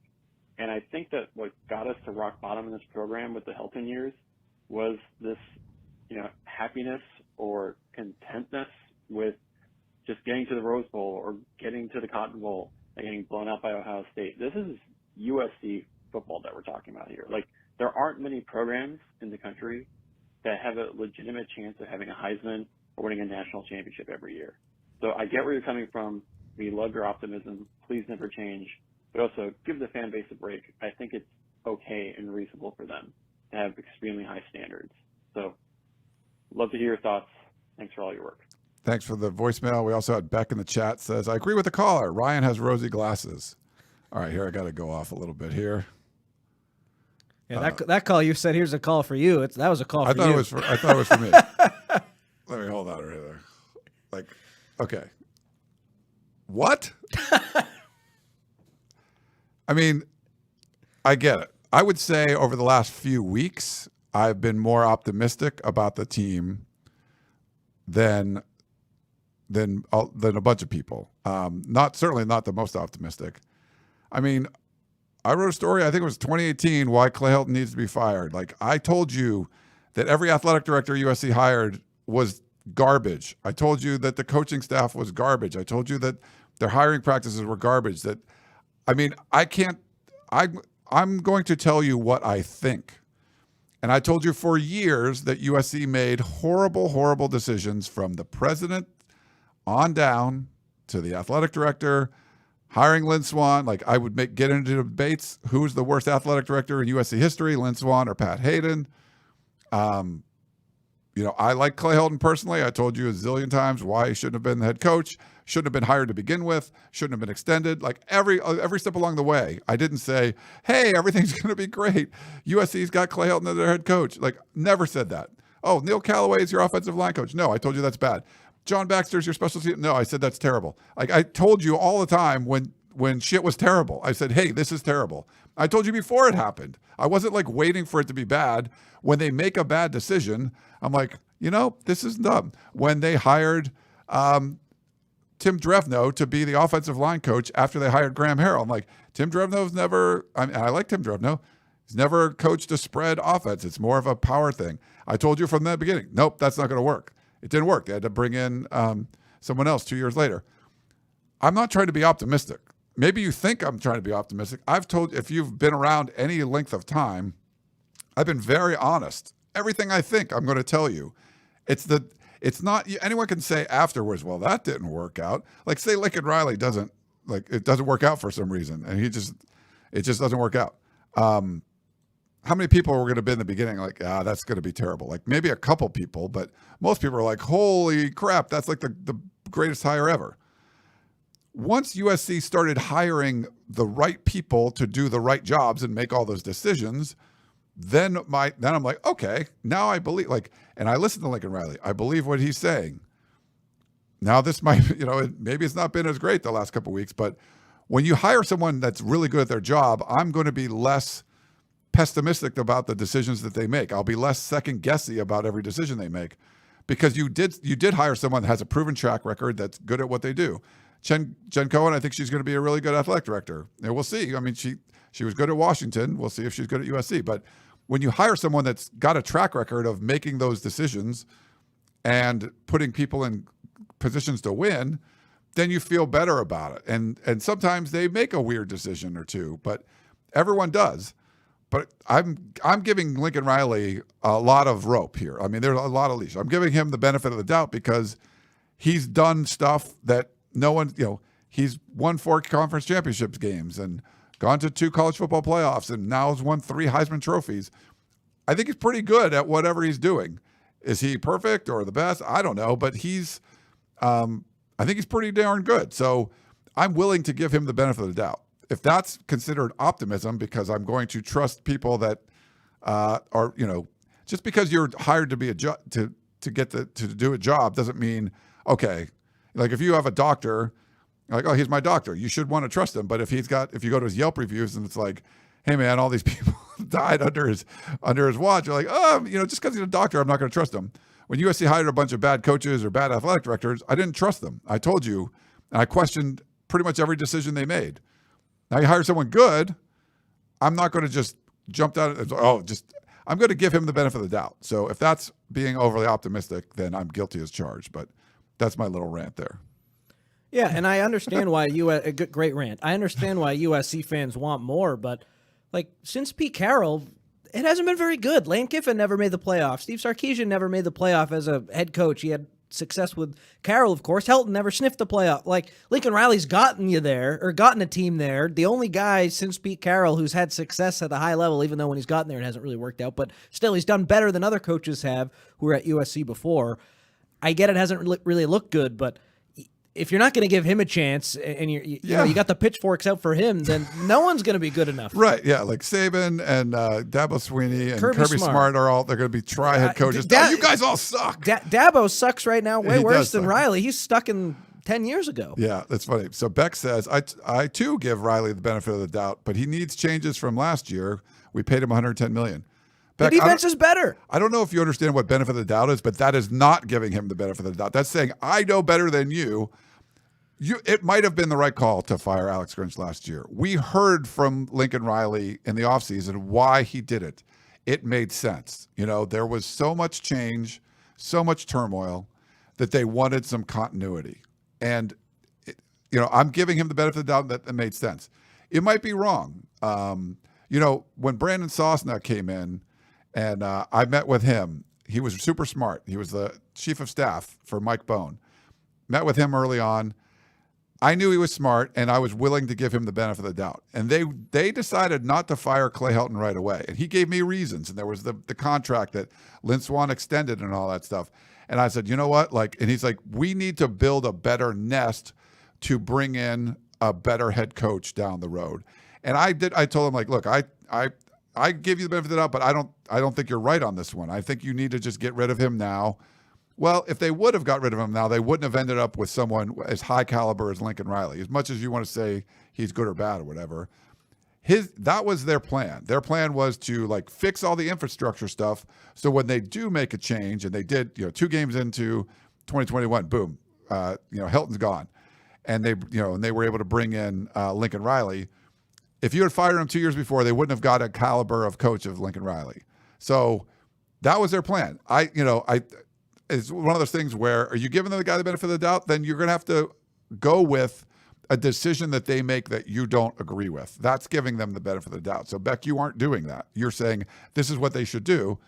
And I think that what got us to rock bottom in this program with the Hilton years was this, happiness or contentness with just getting to the Rose Bowl or getting to the Cotton Bowl and getting blown out by Ohio State. This is USC football that we're talking about here. Like, there aren't many programs in the country that have a legitimate chance of having a Heisman or winning a national championship every year. So I get where you're coming from. We love your optimism. Please never change. But also give the fan base a break. I think it's okay and reasonable for them to have extremely high standards. So love to hear your thoughts. Thanks for all your work. Thanks for the voicemail. We also had Beck in the chat says, I agree with the caller. Ryan has rosy glasses. All right, here I got to go off a little bit here. Yeah, that call you said, here's a call for you. That was a call for you. I thought it was for me. Let me hold on right there. Like, okay. What? I mean, I get it. I would say over the last few weeks, I've been more optimistic about the team than a bunch of people. Certainly not the most optimistic. I mean, I wrote a story, I think it was 2018, why Clay Helton needs to be fired. Like, I told you that every athletic director USC hired was garbage. I told you that the coaching staff was garbage. I told you that their hiring practices were garbage. I'm going to tell you what I think. And I told you for years that USC made horrible, horrible decisions from the president on down to the athletic director, hiring Lynn Swann. Like, I would get into debates. Who's the worst athletic director in USC history, Lynn Swann or Pat Hayden? I like Clay Helton personally. I told you a zillion times why he shouldn't have been the head coach, shouldn't have been hired to begin with, shouldn't have been extended. Like, every step along the way, I didn't say, hey, everything's going to be great. USC's got Clay Helton as their head coach. Like, never said that. Oh, Neil Callaway is your offensive line coach. No, I told you that's bad. John Baxter's your special team. No, I said that's terrible. Like, I told you all the time when shit was terrible. I said, hey, this is terrible. I told you before it happened. I wasn't like waiting for it to be bad. When they make a bad decision, I'm like, this is dumb. When they hired Tim Drevno to be the offensive line coach after they hired Graham Harrell, I'm like, Tim Drevno's never, I like Tim Drevno. He's never coached a spread offense. It's more of a power thing. I told you from the beginning, nope, that's not going to work. It didn't work. They had to bring in someone else 2 years later. I'm not trying to be optimistic. Maybe you think I'm trying to be optimistic. I've told, if you've been around any length of time, I've been very honest. Everything I think, I'm going to tell you. It's not, anyone can say afterwards, well, that didn't work out. Like, say Lincoln Riley it doesn't work out for some reason, and it just doesn't work out. How many people were going to be in the beginning like, that's going to be terrible? Like, maybe a couple people, but most people are like, holy crap, that's like the greatest hire ever. Once USC started hiring the right people to do the right jobs and make all those decisions, then I'm like, okay, now I believe, and I listen to Lincoln Riley. I believe what he's saying. Now this might, maybe it's not been as great the last couple of weeks, but when you hire someone that's really good at their job, I'm going to be less pessimistic about the decisions that they make. I'll be less second guessy about every decision they make, because you did hire someone that has a proven track record that's good at what they do. Jen Cohen, I think she's going to be a really good athletic director. And we'll see. I mean, she was good at Washington. We'll see if she's good at USC. But when you hire someone that's got a track record of making those decisions and putting people in positions to win, then you feel better about it. And sometimes they make a weird decision or two, but everyone does. But I'm giving Lincoln Riley a lot of rope here. I mean, there's a lot of leash. I'm giving him the benefit of the doubt because he's done stuff that no one, he's won 4 conference championships games and gone to 2 college football playoffs and now has won 3 Heisman trophies. I think he's pretty good at whatever he's doing. Is he perfect or the best? I don't know, but I think he's pretty darn good. So I'm willing to give him the benefit of the doubt. If that's considered optimism, because I'm going to trust people that are, just because you're hired to be to do a job doesn't mean, okay, like if you have a doctor, like, oh, he's my doctor, you should want to trust him. But if you go to his Yelp reviews and it's like, hey man, all these people died under his watch, you're like, oh, just because he's a doctor, I'm not going to trust him. When USC hired a bunch of bad coaches or bad athletic directors, I didn't trust them. I told you, and I questioned pretty much every decision they made. Now you hire someone good, I'm not going to just jump out. I'm going to give him the benefit of the doubt. So if that's being overly optimistic, then I'm guilty as charged. But that's my little rant there. Yeah, and I understand why a great rant. I understand why USC fans want more, but since Pete Carroll, it hasn't been very good. Lane Kiffin never made the playoffs. Steve Sarkisian never made the playoff as a head coach. He had success with Carroll, of course. Helton never sniffed the playoff. Like, Lincoln Riley's gotten you there, or gotten a team there. The only guy since Pete Carroll who's had success at a high level, even though when he's gotten there it hasn't really worked out, but still he's done better than other coaches have who were at USC before. I get it hasn't really looked good, but if you're not going to give him a chance and you got the pitchforks out for him, then no one's going to be good enough. Right, yeah, like Saban and Dabo Swinney and Kirby Smart are all, they're going to be tri-head coaches. You guys all suck. Dabo sucks right now way worse than suck. Riley. He's stuck in 10 years ago. Yeah, that's funny. So Beck says, I too give Riley the benefit of the doubt, but he needs changes from last year. We paid him $110 million. Beck, the defense is better. I don't know if you understand what benefit of the doubt is, but that is not giving him the benefit of the doubt. That's saying, I know better than you. It might have been the right call to fire Alex Grinch last year. We heard from Lincoln Riley in the offseason why he did it. It made sense. There was so much change, so much turmoil that they wanted some continuity. And, I'm giving him the benefit of the doubt that it made sense. It might be wrong. When Brandon Sosna came in and I met with him, he was super smart. He was the chief of staff for Mike Bone. Met with him early on. I knew he was smart, and I was willing to give him the benefit of the doubt. And they decided not to fire Clay Helton right away. And he gave me reasons. And there was the contract that Lynn Swann extended and all that stuff. And I said, you know what? And he's like, we need to build a better nest to bring in a better head coach down the road. And I told him, look, I give you the benefit of the doubt, but I don't think you're right on this one. I think you need to just get rid of him now. Well, if they would have got rid of him now, they wouldn't have ended up with someone as high caliber as Lincoln Riley. As much as you want to say he's good or bad or whatever, that was their plan. Their plan was to fix all the infrastructure stuff. So when they do make a change, and they did, 2 games into 2021, boom, Helton's gone, and they were able to bring in Lincoln Riley. If you had fired him 2 years before, they wouldn't have got a caliber of coach of Lincoln Riley. So that was their plan. It's one of those things where, are you giving the guy the benefit of the doubt? Then you're going to have to go with a decision that they make that you don't agree with. That's giving them the benefit of the doubt. So, Beck, you aren't doing that. You're saying this is what they should do.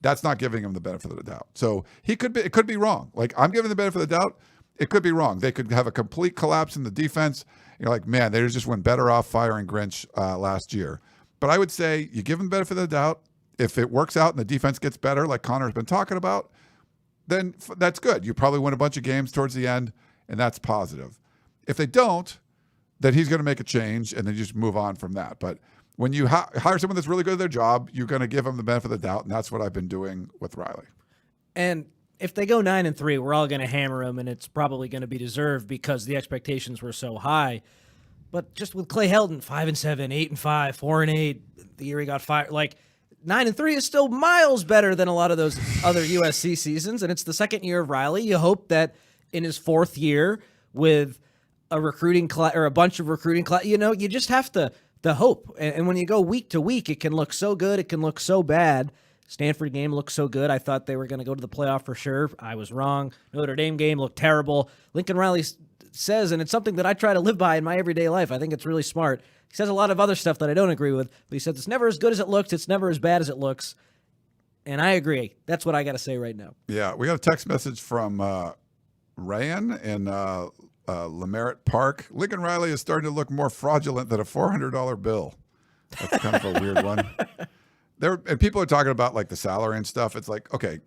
That's not giving him the benefit of the doubt. So it could be wrong. I'm giving the benefit of the doubt. It could be wrong. They could have a complete collapse in the defense. You're like, man, they just went better off firing Grinch last year. But I would say you give them the benefit of the doubt. If it works out and the defense gets better, like Connor's been talking about, then that's good. You probably win a bunch of games towards the end, and that's positive. If they don't, then he's going to make a change, and then you just move on from that. But when you hire someone that's really good at their job, you're going to give them the benefit of the doubt, and that's what I've been doing with Riley. And if they go 9-3, we're all going to hammer them, and it's probably going to be deserved because the expectations were so high. But just with Clay Helton, 5-7, 8-5, 4-8, the year he got fired, 9-3 is still miles better than a lot of those other USC seasons, and it's the second year of Riley. You hope that in his 4th year with a recruiting class or a bunch of recruiting class, you just have to hope. And when you go week to week, it can look so good, it can look so bad. Stanford game looked so good. I thought they were going to go to the playoff for sure. I was wrong. Notre Dame game looked terrible. Lincoln Riley says, and it's something that I try to live by in my everyday life. I think it's really smart. He says a lot of other stuff that I don't agree with, but he says it's never as good as it looks. It's never as bad as it looks. And I agree. That's what I got to say right now. Yeah, we got a text message from Ryan in Lemerritt Park. Lincoln Riley is starting to look more fraudulent than a $400 bill. That's kind of a weird one. And people are talking about the salary and stuff. It's okay,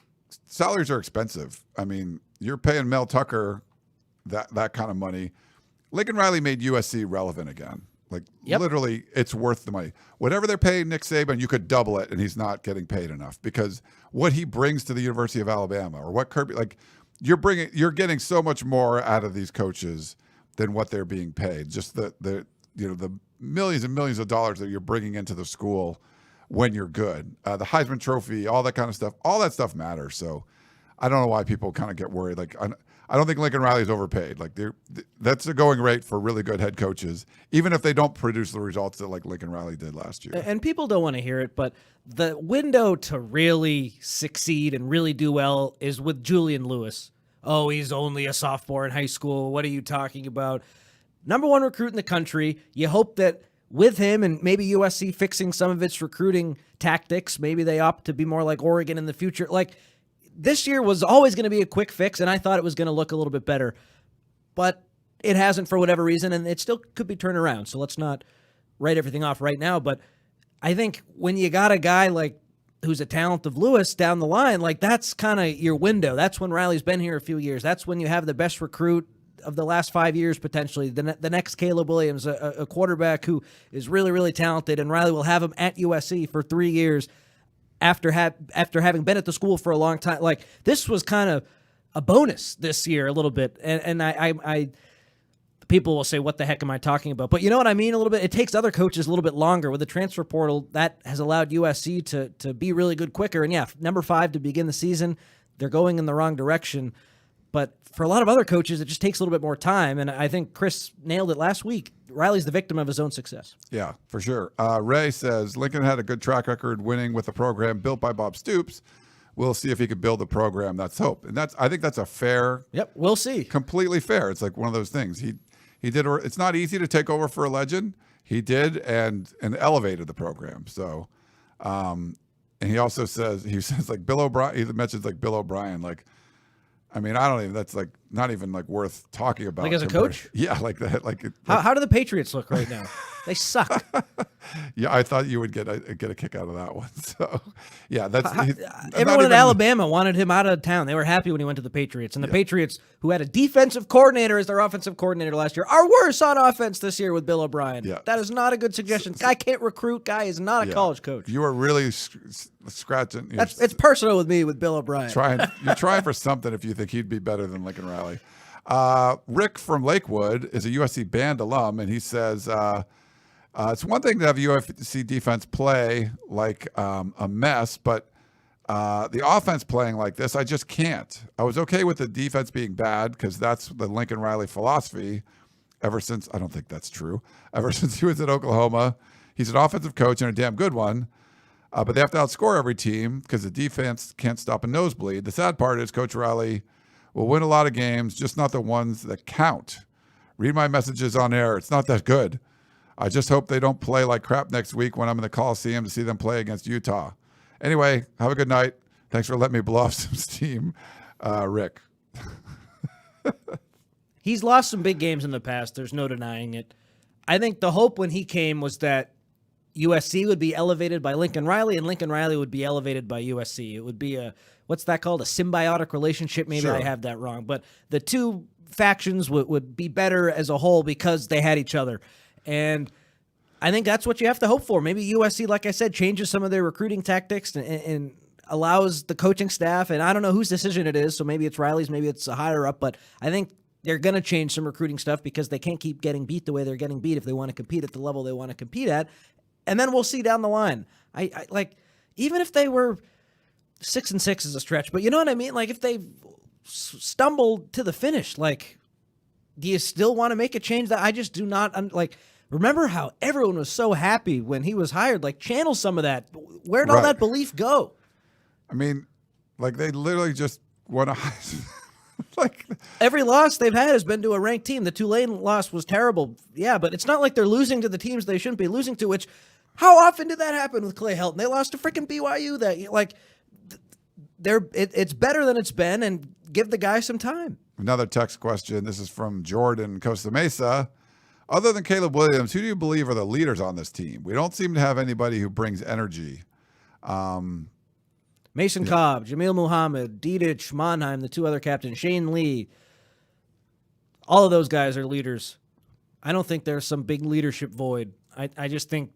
salaries are expensive. I mean, you're paying Mel Tucker that kind of money. Lincoln Riley made USC relevant again. Yep. Literally, it's worth the money. Whatever they're paying Nick Saban, you could double it, and he's not getting paid enough because what he brings to the University of Alabama or what Kirby, you're getting so much more out of these coaches than what they're being paid. Just the millions and millions of dollars that you're bringing into the school when you're good. The Heisman Trophy, all that kind of stuff, all that stuff matters. So I don't know why people kind of get worried. I don't think Lincoln Riley is overpaid. That's the going rate for really good head coaches, even if they don't produce the results that Lincoln Riley did last year. And people don't want to hear it, but the window to really succeed and really do well is with Julian Lewis. Oh, he's only a sophomore in high school. What are you talking about? Number 1 recruit in the country. You hope that with him and maybe USC fixing some of its recruiting tactics, maybe they opt to be more like Oregon in the future. this year was always going to be a quick fix, and I thought it was going to look a little bit better. But it hasn't for whatever reason, and it still could be turned around. So let's not write everything off right now. But I think when you got a guy like who's a talent of Lewis down the line, like that's kind of your window. That's when Riley's been here a few years. That's when you have the best recruit of the last 5 years, potentially. The next Caleb Williams, a quarterback who is really, really talented, and Riley will have him at USC for 3 years after having been at the school for a long time. Like, this was kind of a bonus this year a little bit. And I people will say, what the heck am I talking about? But you know what I mean a little bit? It takes other coaches a little bit longer. With the transfer portal, that has allowed USC to be really good quicker. And yeah, number 5 to begin the season, they're going in the wrong direction. But for a lot of other coaches, it just takes a little bit more time. And I think Chris nailed it last week. Riley's the victim of his own success. Yeah, for sure. Ray says, Lincoln had a good track record winning with a program built by Bob Stoops. We'll see if he could build a program. That's hope. And I think that's a fair. Yep, we'll see. Completely fair. It's like one of those things. He did. It's not easy to take over for a legend. He did and elevated the program. So, and he also says like Bill O'Brien. He mentions like Bill O'Brien. Like, I mean, I don't even. That's like not even like worth talking about. Like as a coach? Yeah, like that. How do the Patriots look right now? They suck. Yeah, I thought you would get a kick out of that one. So, yeah, that's everyone in Alabama wanted him out of town. They were happy when he went to the Patriots, and the Patriots, who had a defensive coordinator as their offensive coordinator last year, are worse on offense this year with Bill O'Brien. Yeah. That is not a good suggestion. Guy can't recruit. Guy is not a college coach. You are really scratching. It's personal with me with Bill O'Brien. You're trying for something if you think he'd be better than Lincoln Riley. Rick from Lakewood is a USC band alum, and he says it's one thing to have USC defense play like a mess, but the offense playing like this, I just can't. I was okay with the defense being bad because that's the Lincoln Riley philosophy ever since. I don't think that's true. Ever since he was at Oklahoma, he's an offensive coach and a damn good one. But they have to outscore every team because the defense can't stop a nosebleed. The sad part is Coach Riley will win a lot of games, just not the ones that count. Read my messages on air. It's not that good. I just hope they don't play like crap next week when I'm in the Coliseum to see them play against Utah. Anyway, have a good night. Thanks for letting me blow off some steam, Rick. He's lost some big games in the past. There's no denying it. I think the hope when he came was that USC would be elevated by Lincoln Riley, and Lincoln Riley would be elevated by USC. It would be what's that called? A symbiotic relationship? Maybe I have that wrong. But the two factions would be better as a whole because they had each other. And I think that's what you have to hope for. Maybe USC, like I said, changes some of their recruiting tactics and allows the coaching staff, and I don't know whose decision it is, so maybe it's Riley's, maybe it's a higher up, but I think they're going to change some recruiting stuff because they can't keep getting beat the way they're getting beat if they want to compete at the level they want to compete at. And then we'll see down the line. I like, even if they were 6-6 is a stretch, but you know what I mean? Like, if they stumbled to the finish, like, do you still want to make a change? That I just do not like. Remember how everyone was so happy when he was hired? Like, channel some of that. Where'd all that belief go? I mean, like, they literally just won a like every loss they've had has been to a ranked team. The Tulane loss was terrible. Yeah, but it's not like they're losing to the teams they shouldn't be losing to, which how often did that happen with Clay Helton? They lost to freaking BYU that like it's better than it's been, and give the guy some time. Another text question. This is from Jordan, Costa Mesa. Other than Caleb Williams, who do you believe are the leaders on this team? We don't seem to have anybody who brings energy. Mason Cobb, Jamil Muhammad, Diedich, Monheim, the two other captains, Shane Lee. All of those guys are leaders. I don't think there's some big leadership void. I just think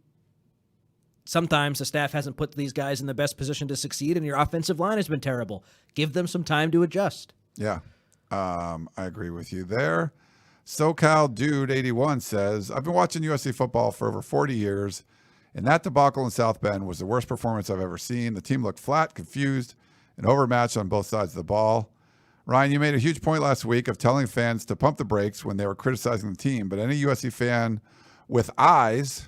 sometimes the staff hasn't put these guys in the best position to succeed, and your offensive line has been terrible. Give them some time to adjust. Yeah, I agree with you there. SoCal Dude 81 says, I've been watching USC football for over 40 years, and that debacle in South Bend was the worst performance I've ever seen. The team looked flat, confused, and overmatched on both sides of the ball. Ryan, you made a huge point last week of telling fans to pump the brakes when they were criticizing the team, but any USC fan with eyes,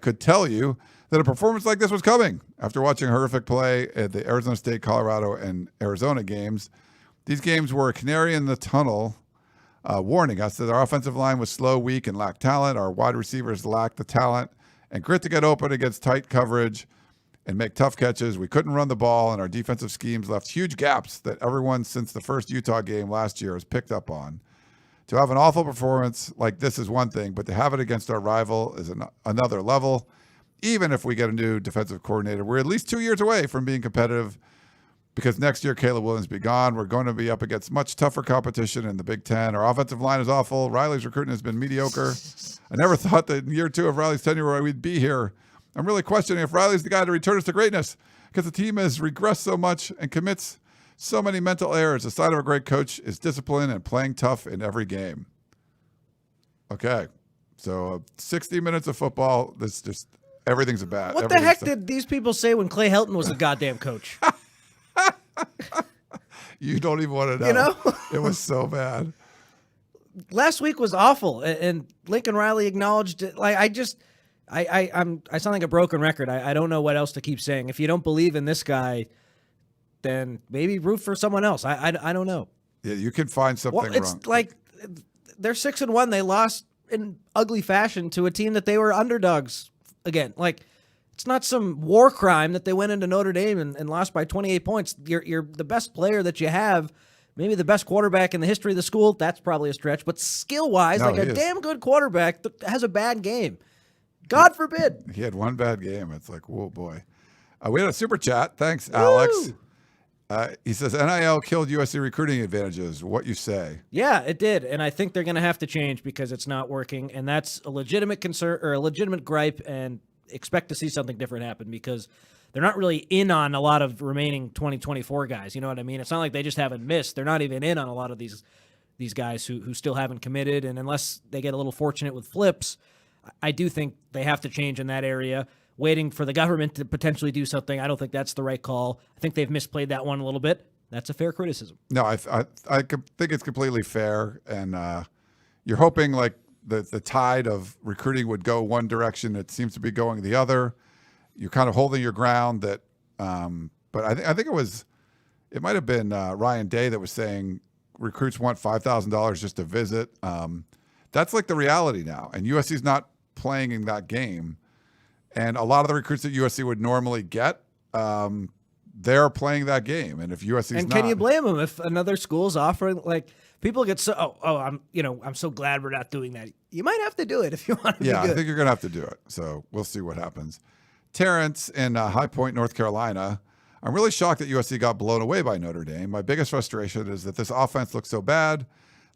could tell you that a performance like this was coming after watching a horrific play at the Arizona State, Colorado, and Arizona games. These games were a canary in the tunnel, warning us that our offensive line was slow, weak, and lacked talent. Our wide receivers lacked the talent and grit to get open against tight coverage and make tough catches. We couldn't run the ball, and our defensive schemes left huge gaps that everyone since the first Utah game last year has picked up on. To have an awful performance like this is one thing, but to have it against our rival is another level. Even if we get a new defensive coordinator, we're at least 2 years away from being competitive because next year Caleb Williams will be gone. We're going to be up against much tougher competition in the Big Ten. Our offensive line is awful. Riley's recruiting has been mediocre. I never thought that in year 2 of Riley's tenure we'd be here. I'm really questioning if Riley's the guy to return us to greatness because the team has regressed so much and commits so many mental errors. The sign of a great coach is discipline and playing tough in every game. Okay, so 60 minutes of football. This just everything's a bad. What the heck did these people say when Clay Helton was the goddamn coach? You don't even want to know. You know? It was so bad. Last week was awful, and Lincoln Riley acknowledged it. Like I sound like a broken record. I don't know what else to keep saying. If you don't believe in this guy, then maybe root for someone else. I don't know. Yeah, you can find something wrong. It's like they're 6-1. They lost in ugly fashion to a team that they were underdogs again. Like it's not some war crime that they went into Notre Dame and lost by 28 points. You're the best player that you have. Maybe the best quarterback in the history of the school. That's probably a stretch. But skill-wise, like a damn good quarterback that has a bad game. God forbid. He had one bad game. It's like, whoa, boy. We had a super chat. Thanks, Alex. He says, NIL killed USC recruiting advantages. What you say? Yeah, it did. And I think they're going to have to change because it's not working. And that's a legitimate concern or a legitimate gripe, and expect to see something different happen because they're not really in on a lot of remaining 2024 guys. You know what I mean? It's not like they just haven't missed. They're not even in on a lot of these guys who still haven't committed. And unless they get a little fortunate with flips, I do think they have to change in that area. Waiting for the government to potentially do something, I don't think that's the right call. I think they've misplayed that one a little bit. That's a fair criticism. No, I think it's completely fair. And you're hoping like the tide of recruiting would go one direction. It seems to be going the other. You're kind of holding your ground that, but I think it might have been Ryan Day that was saying recruits want $5,000 just to visit. That's like the reality now. And USC's not playing in that game. And a lot of the recruits that USC would normally get, they're playing that game. And if USC's not, and can you blame them if another school's offering? Like people get so I'm so glad we're not doing that. You might have to do it if you want to. Yeah, be good. I think you're gonna have to do it. So we'll see what happens. Terrence in High Point, North Carolina. I'm really shocked that USC got blown away by Notre Dame. My biggest frustration is that this offense looks so bad.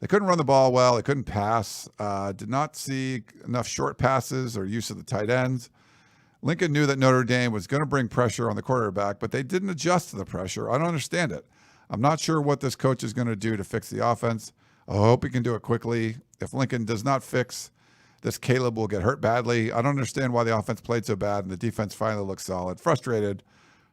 They couldn't run the ball well. They couldn't pass. Did not see enough short passes or use of the tight ends. Lincoln knew that Notre Dame was going to bring pressure on the quarterback, but they didn't adjust to the pressure. I don't understand it. I'm not sure what this coach is going to do to fix the offense. I hope he can do it quickly. If Lincoln does not fix this, Caleb will get hurt badly. I don't understand why the offense played so bad and the defense finally looked solid. Frustrated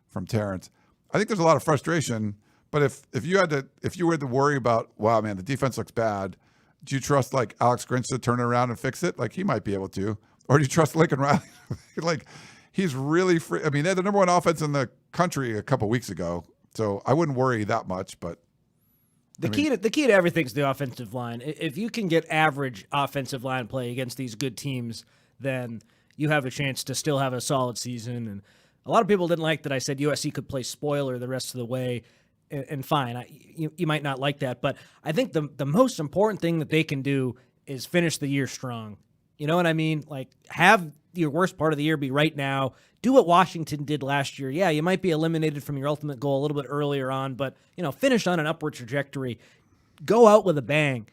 from Terrence. I think there's a lot of frustration, but if you were to worry about, wow, man, the defense looks bad, do you trust like Alex Grinch to turn it around and fix it? Like he might be able to. Or do you trust Lincoln Riley? Like he's really free. I mean, they had the number one offense in the country a couple weeks ago, so I wouldn't worry that much. But the key to everything's the offensive line. If you can get average offensive line play against these good teams, then you have a chance to still have a solid season. And a lot of people didn't like that I said USC could play spoiler the rest of the way. And fine, you might not like that, but I think the most important thing that they can do is finish the year strong. You know what I mean? Like, have your worst part of the year be right now. Do what Washington did last year. Yeah, you might be eliminated from your ultimate goal a little bit earlier on, but, finish on an upward trajectory. Go out with a bang.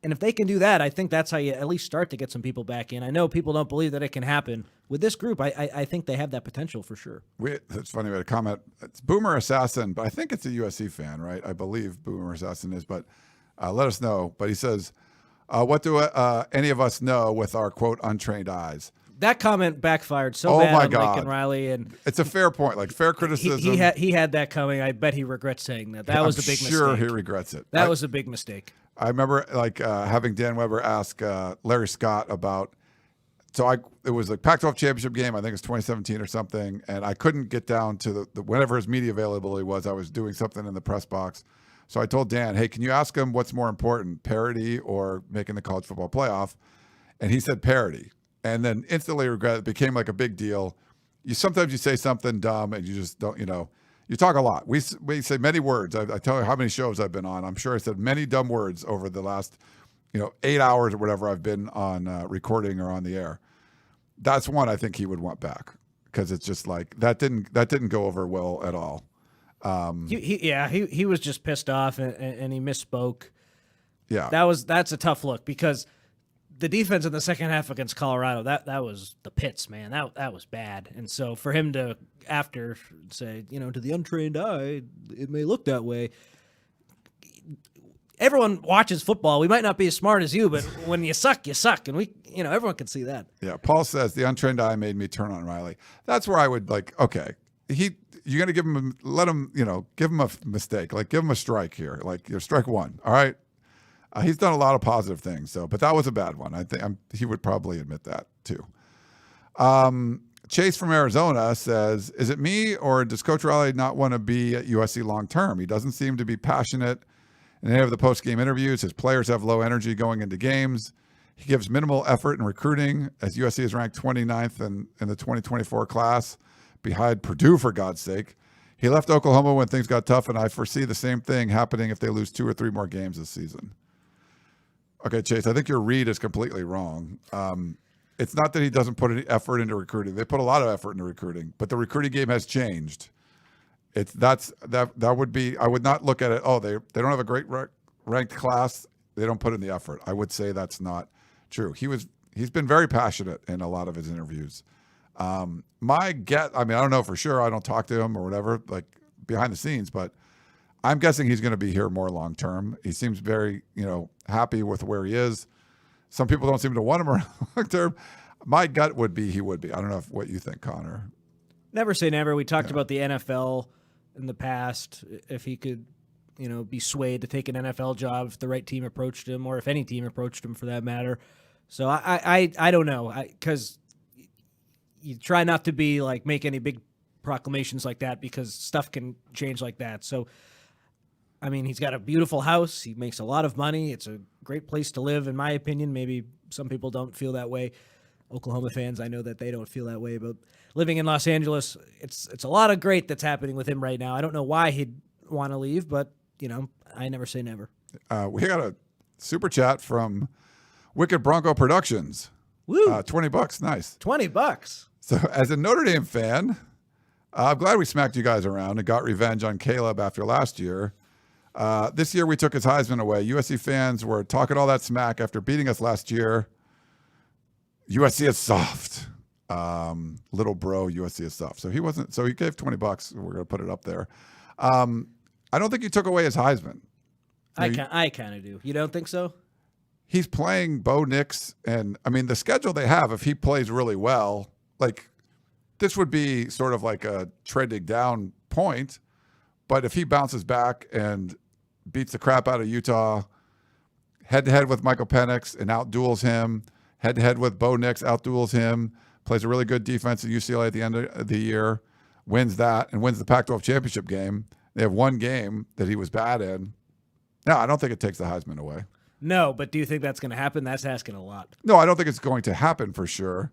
And if they can do that, I think that's how you at least start to get some people back in. I know people don't believe that it can happen. With this group, I think they have that potential for sure. It's funny, we had a comment. It's Boomer Assassin, but I think it's a USC fan, right? I believe Boomer Assassin is, but let us know. But he says, what do any of us know with our, quote, untrained eyes? That comment backfired so bad on Lincoln Riley. And it's a fair point, like fair criticism. He had that coming. I bet he regrets saying that. That was a big mistake. I'm sure he regrets it. That was a big mistake. I remember having Dan Weber ask Larry Scott about, it was like Pac-12 championship game, I think it's 2017 or something, and I couldn't get down to the whenever his media availability was, I was doing something in the press box. So I told Dan, hey, can you ask him what's more important, parity or making the college football playoff? And he said parity. And then instantly regret it. Became like a big deal. sometimes you say something dumb and you just don't, you talk a lot. We say many words. I tell you how many shows I've been on. I'm sure I said many dumb words over the last, 8 hours or whatever I've been on recording or on the air. That's one I think he would want back because it's just like that didn't go over well at all. He was just pissed off and he misspoke. Yeah, that's a tough look because the defense in the second half against Colorado, that was the pits, man. That was bad. And so for him to after say, to the untrained eye, it may look that way. Everyone watches football. We might not be as smart as you, but when you suck, you suck. And we, everyone can see that. Yeah. Paul says the untrained eye made me turn on Riley. That's where I would okay, you're going to give him, give him a mistake, like give him a strike here. Like you're strike one. All right. He's done a lot of positive things, but that was a bad one. I think he would probably admit that too. Chase from Arizona says, is it me or does Coach Riley not want to be at USC long term? He doesn't seem to be passionate in any of the post-game interviews. His players have low energy going into games. He gives minimal effort in recruiting as USC is ranked 29th in the 2024 class behind Purdue, for God's sake. He left Oklahoma when things got tough, and I foresee the same thing happening if they lose 2 or 3 more games this season. Okay, Chase, I think your read is completely wrong. It's not that he doesn't put any effort into recruiting. They put a lot of effort into recruiting, but the recruiting game has changed. That would be, I would not look at it, they don't have a great ranked class. They don't put in the effort. I would say that's not true. He's been very passionate in a lot of his interviews. My get, I don't know for sure. I don't talk to him or whatever, like behind the scenes, but I'm guessing he's going to be here more long term. He seems very, happy with where he is. Some people don't seem to want him around long term. My gut would be he would be. I don't know what you think, Connor. Never say never. We talked about the NFL in the past. If he could, be swayed to take an NFL job if the right team approached him, or if any team approached him for that matter. So I don't know, because you try not to be like make any big proclamations like that because stuff can change like that. So. He's got a beautiful house. He makes a lot of money. It's a great place to live, in my opinion. Maybe some people don't feel that way. Oklahoma fans, I know that they don't feel that way. But living in Los Angeles, it's a lot of great that's happening with him right now. I don't know why he'd want to leave, but, I never say never. We got a super chat from Wicked Bronco Productions. Woo! $20. Nice. $20. So as a Notre Dame fan, I'm glad we smacked you guys around and got revenge on Caleb after last year. This year we took his Heisman away. USC fans were talking all that smack after beating us last year. USC is soft. Little bro, USC is soft. So he wasn't. So he gave $20. We're going to put it up there. I don't think he took away his Heisman. I kind of do. You don't think so? He's playing Bo Nix, and the schedule they have. If he plays really well, this would be sort of like a trending down point. But if he bounces back and beats the crap out of Utah, head-to-head with Michael Penix and outduels him, head-to-head with Bo Nix, outduels him, plays a really good defense at UCLA at the end of the year, wins that, and wins the Pac-12 championship game. They have one game that he was bad in. No, I don't think it takes the Heisman away. No, but do you think that's going to happen? That's asking a lot. No, I don't think it's going to happen for sure.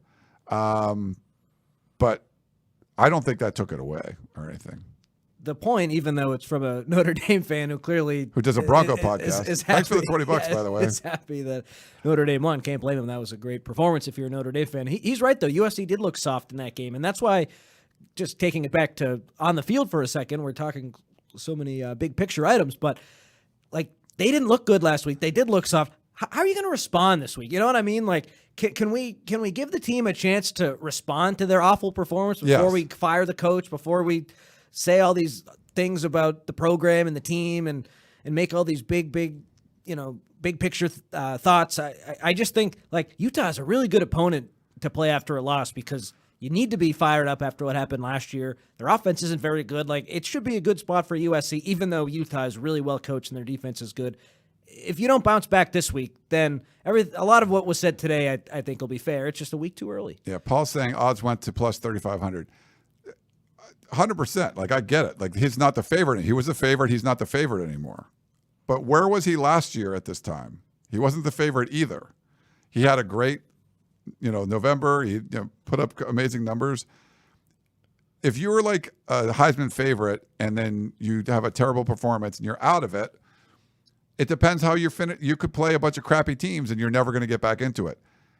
But I don't think that took it away or anything. The point, even though it's from a Notre Dame fan who does a Bronco podcast. Is happy, thanks for the $20, by the way. Is happy that Notre Dame won. Can't blame him. That was a great performance if you're a Notre Dame fan. He's right, though. USC did look soft in that game, and that's why, just taking it back to on the field for a second, we're talking so many big picture items, but they didn't look good last week. They did look soft. How are you going to respond this week? You know what I mean? Can we give the team a chance to respond to their awful performance before we fire the coach, before we say all these things about the program and the team and make all these big picture thoughts? I just think Utah is a really good opponent to play after a loss because you need to be fired up after what happened last year. Their offense isn't very good. It should be a good spot for USC, even though Utah is really well coached and their defense is good. If you don't bounce back this week, then a lot of what was said today, I think, will be fair. It's just a week too early. Yeah, Paul's saying odds went to plus 3,500. 100%. I get it. He's not the favorite. He was the favorite. He's not the favorite anymore. But where was he last year at this time? He wasn't the favorite either. He had a great, November. He put up amazing numbers. if you were like a Heisman favorite and then you have a terrible performance and you're out of it, it depends how you're finished. You could play a bunch of crappy teams and you're never going to get back into it.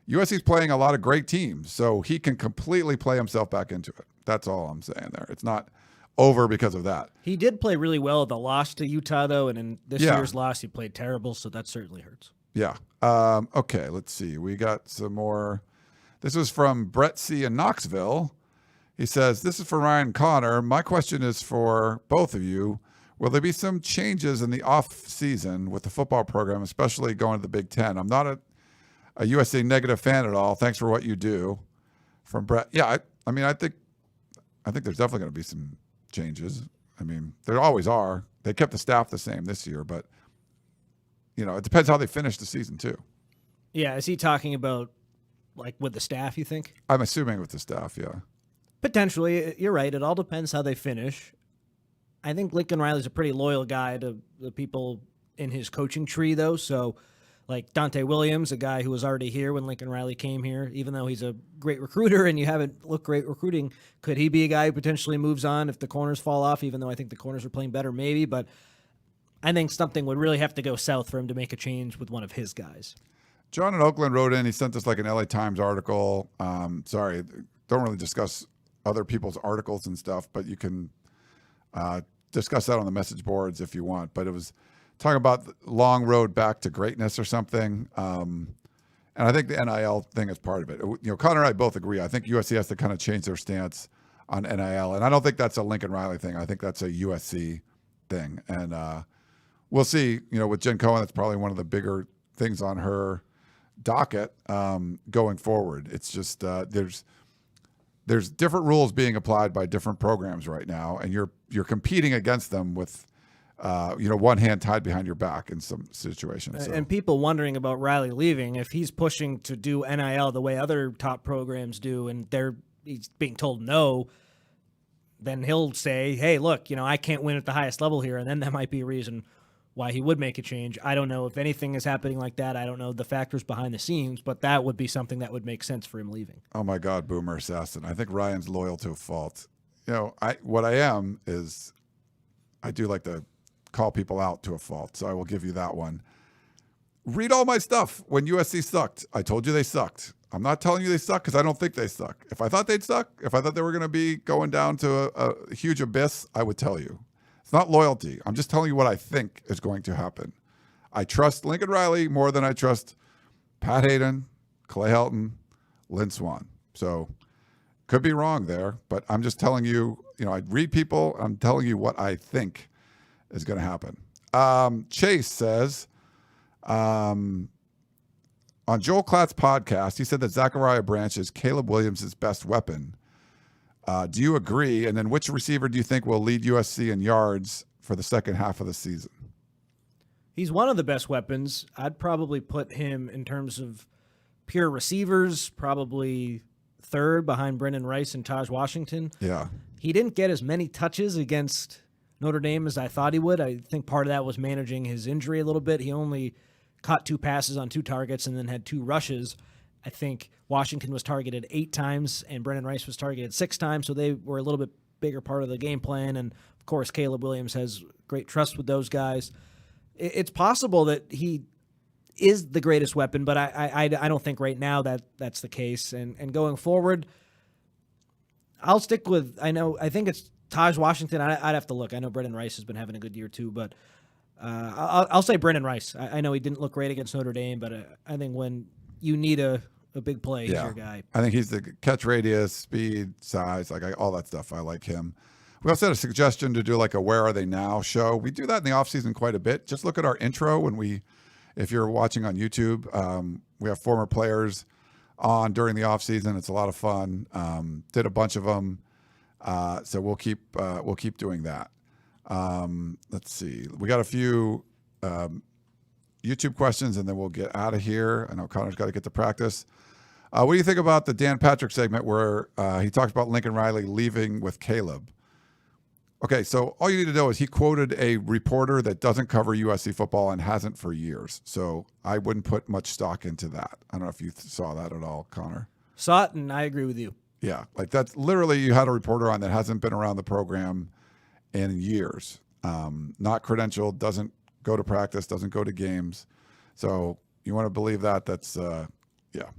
USC's playing a lot of great teams, so he can completely play himself back into it. That's all I'm saying there. It's not over because of that. He did play really well at the loss to Utah, though, and in this year's loss, he played terrible, so that certainly hurts. Yeah. Okay, let's see. We got some more. This was from Brett C. in Knoxville. He says, this is for Ryan Connor. My question is for both of you. Will there be some changes in the off season with the football program, especially going to the Big Ten? I'm not a USA negative fan at all. Thanks for what you do. From Brett. Yeah, I mean, I think there's definitely going to be some changes. I mean, there always are. They kept the staff the same this year, but it depends how they finish the season too. Yeah, is he talking about like with the staff, you think? I'm assuming with the staff, yeah. Potentially, you're right. It all depends how they finish. I think Lincoln Riley's a pretty loyal guy to the people in his coaching tree, though. So, like Dante Williams, a guy who was already here when Lincoln Riley came here, even though he's a great recruiter and you haven't looked great recruiting, could he be a guy who potentially moves on if the corners fall off, even though I think the corners are playing better, maybe. But I think something would really have to go south for him to make a change with one of his guys. John in Oakland wrote in. He sent us like an LA Times article. Sorry, don't really discuss other people's articles and stuff, but you can discuss that on the message boards if you want. But it was talking about the long road back to greatness or something. And I think the NIL thing is part of it. Connor and I both agree. I think USC has to kind of change their stance on NIL. And I don't think that's a Lincoln Riley thing. I think that's a USC thing. And we'll see, with Jen Cohen, that's probably one of the bigger things on her docket going forward. It's just there's different rules being applied by different programs right now, and you're competing against them with one hand tied behind your back in some situations. So. And people wondering about Riley leaving, if he's pushing to do NIL the way other top programs do, and he's being told no, then he'll say, hey, look, I can't win at the highest level here, and then that might be a reason why he would make a change. I don't know if anything is happening like that. I don't know the factors behind the scenes, but that would be something that would make sense for him leaving. Oh my God, Boomer Assassin. I think Ryan's loyal to a fault. What I am is I do like to call people out to a fault, so I will give you that one. Read all my stuff when USC sucked. I told you they sucked. I'm not telling you they suck because I don't think they suck. If I thought they'd suck, if I thought they were going to be going down to a huge abyss, I would tell you. It's not loyalty. I'm just telling you what I think is going to happen. I trust Lincoln Riley more than I trust Pat Hayden, Clay Helton, Lynn Swann. So could be wrong there, but I'm just telling you, I read people. I'm telling you what I think is going to happen. Chase says, on Joel Klatt's podcast, he said that Zachariah Branch is Caleb Williams' best weapon. Do you agree? And then which receiver do you think will lead USC in yards for the second half of the season? He's one of the best weapons. I'd probably put him in terms of pure receivers, probably third behind Brendan Rice and Taj Washington. Yeah. He didn't get as many touches against Notre Dame as I thought he would. I think part of that was managing his injury a little bit. He only caught 2 passes on 2 targets and then had 2 rushes. I think Washington was targeted 8 times and Brendan Rice was targeted 6 times, so they were a little bit bigger part of the game plan. And, of course, Caleb Williams has great trust with those guys. It's possible that he is the greatest weapon, but I don't think right now that's the case. And going forward, I'll stick with I think it's Taj Washington. I'd have to look. I know Brendan Rice has been having a good year too, but I'll say Brendan Rice. I know he didn't look great against Notre Dame, but I think when you need a big play, he's your guy. I think he's the catch radius, speed, size, all that stuff. I like him. We also had a suggestion to do like a Where Are They Now show. We do that in the offseason quite a bit. Just look at our intro if you're watching on YouTube, we have former players on during the offseason. It's a lot of fun. Did a bunch of them. So we'll keep doing that. Let's see. We got a few YouTube questions and then we'll get out of here. I know Connor's got to get to practice. What do you think about the Dan Patrick segment where he talks about Lincoln Riley leaving with Caleb? Okay, so all you need to know is he quoted a reporter that doesn't cover USC football and hasn't for years. So I wouldn't put much stock into that. I don't know if you saw that at all, Connor. Saw it, and I agree with you. Yeah, like that's literally, you had a reporter on that hasn't been around the program in years, not credentialed, doesn't go to practice, doesn't go to games. So you want to believe that? That's yeah.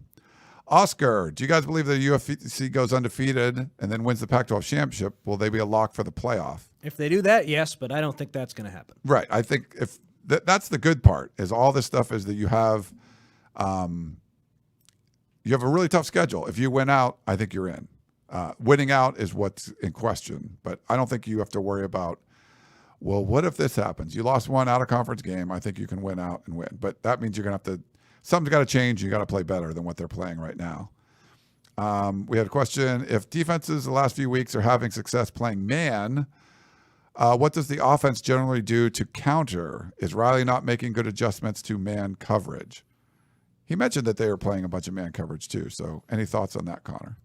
Oscar, do you guys believe that UFC goes undefeated and then wins the Pac-12 championship? Will they be a lock for the playoff? If they do that, yes, but I don't think that's going to happen. Right. I think if that's the good part, is all this stuff is that you have a really tough schedule. If you win out, I think you're in. Winning out is what's in question, but I don't think you have to worry about, well, what if this happens? You lost one out of conference game. I think you can win out and win, but that means you're going to have to, something's got to change. You got to play better than what they're playing right now. We had a question: if defenses the last few weeks are having success playing man, what does the offense generally do to counter? Is Riley not making good adjustments to man coverage? He mentioned that they were playing a bunch of man coverage too. So any thoughts on that, Connor?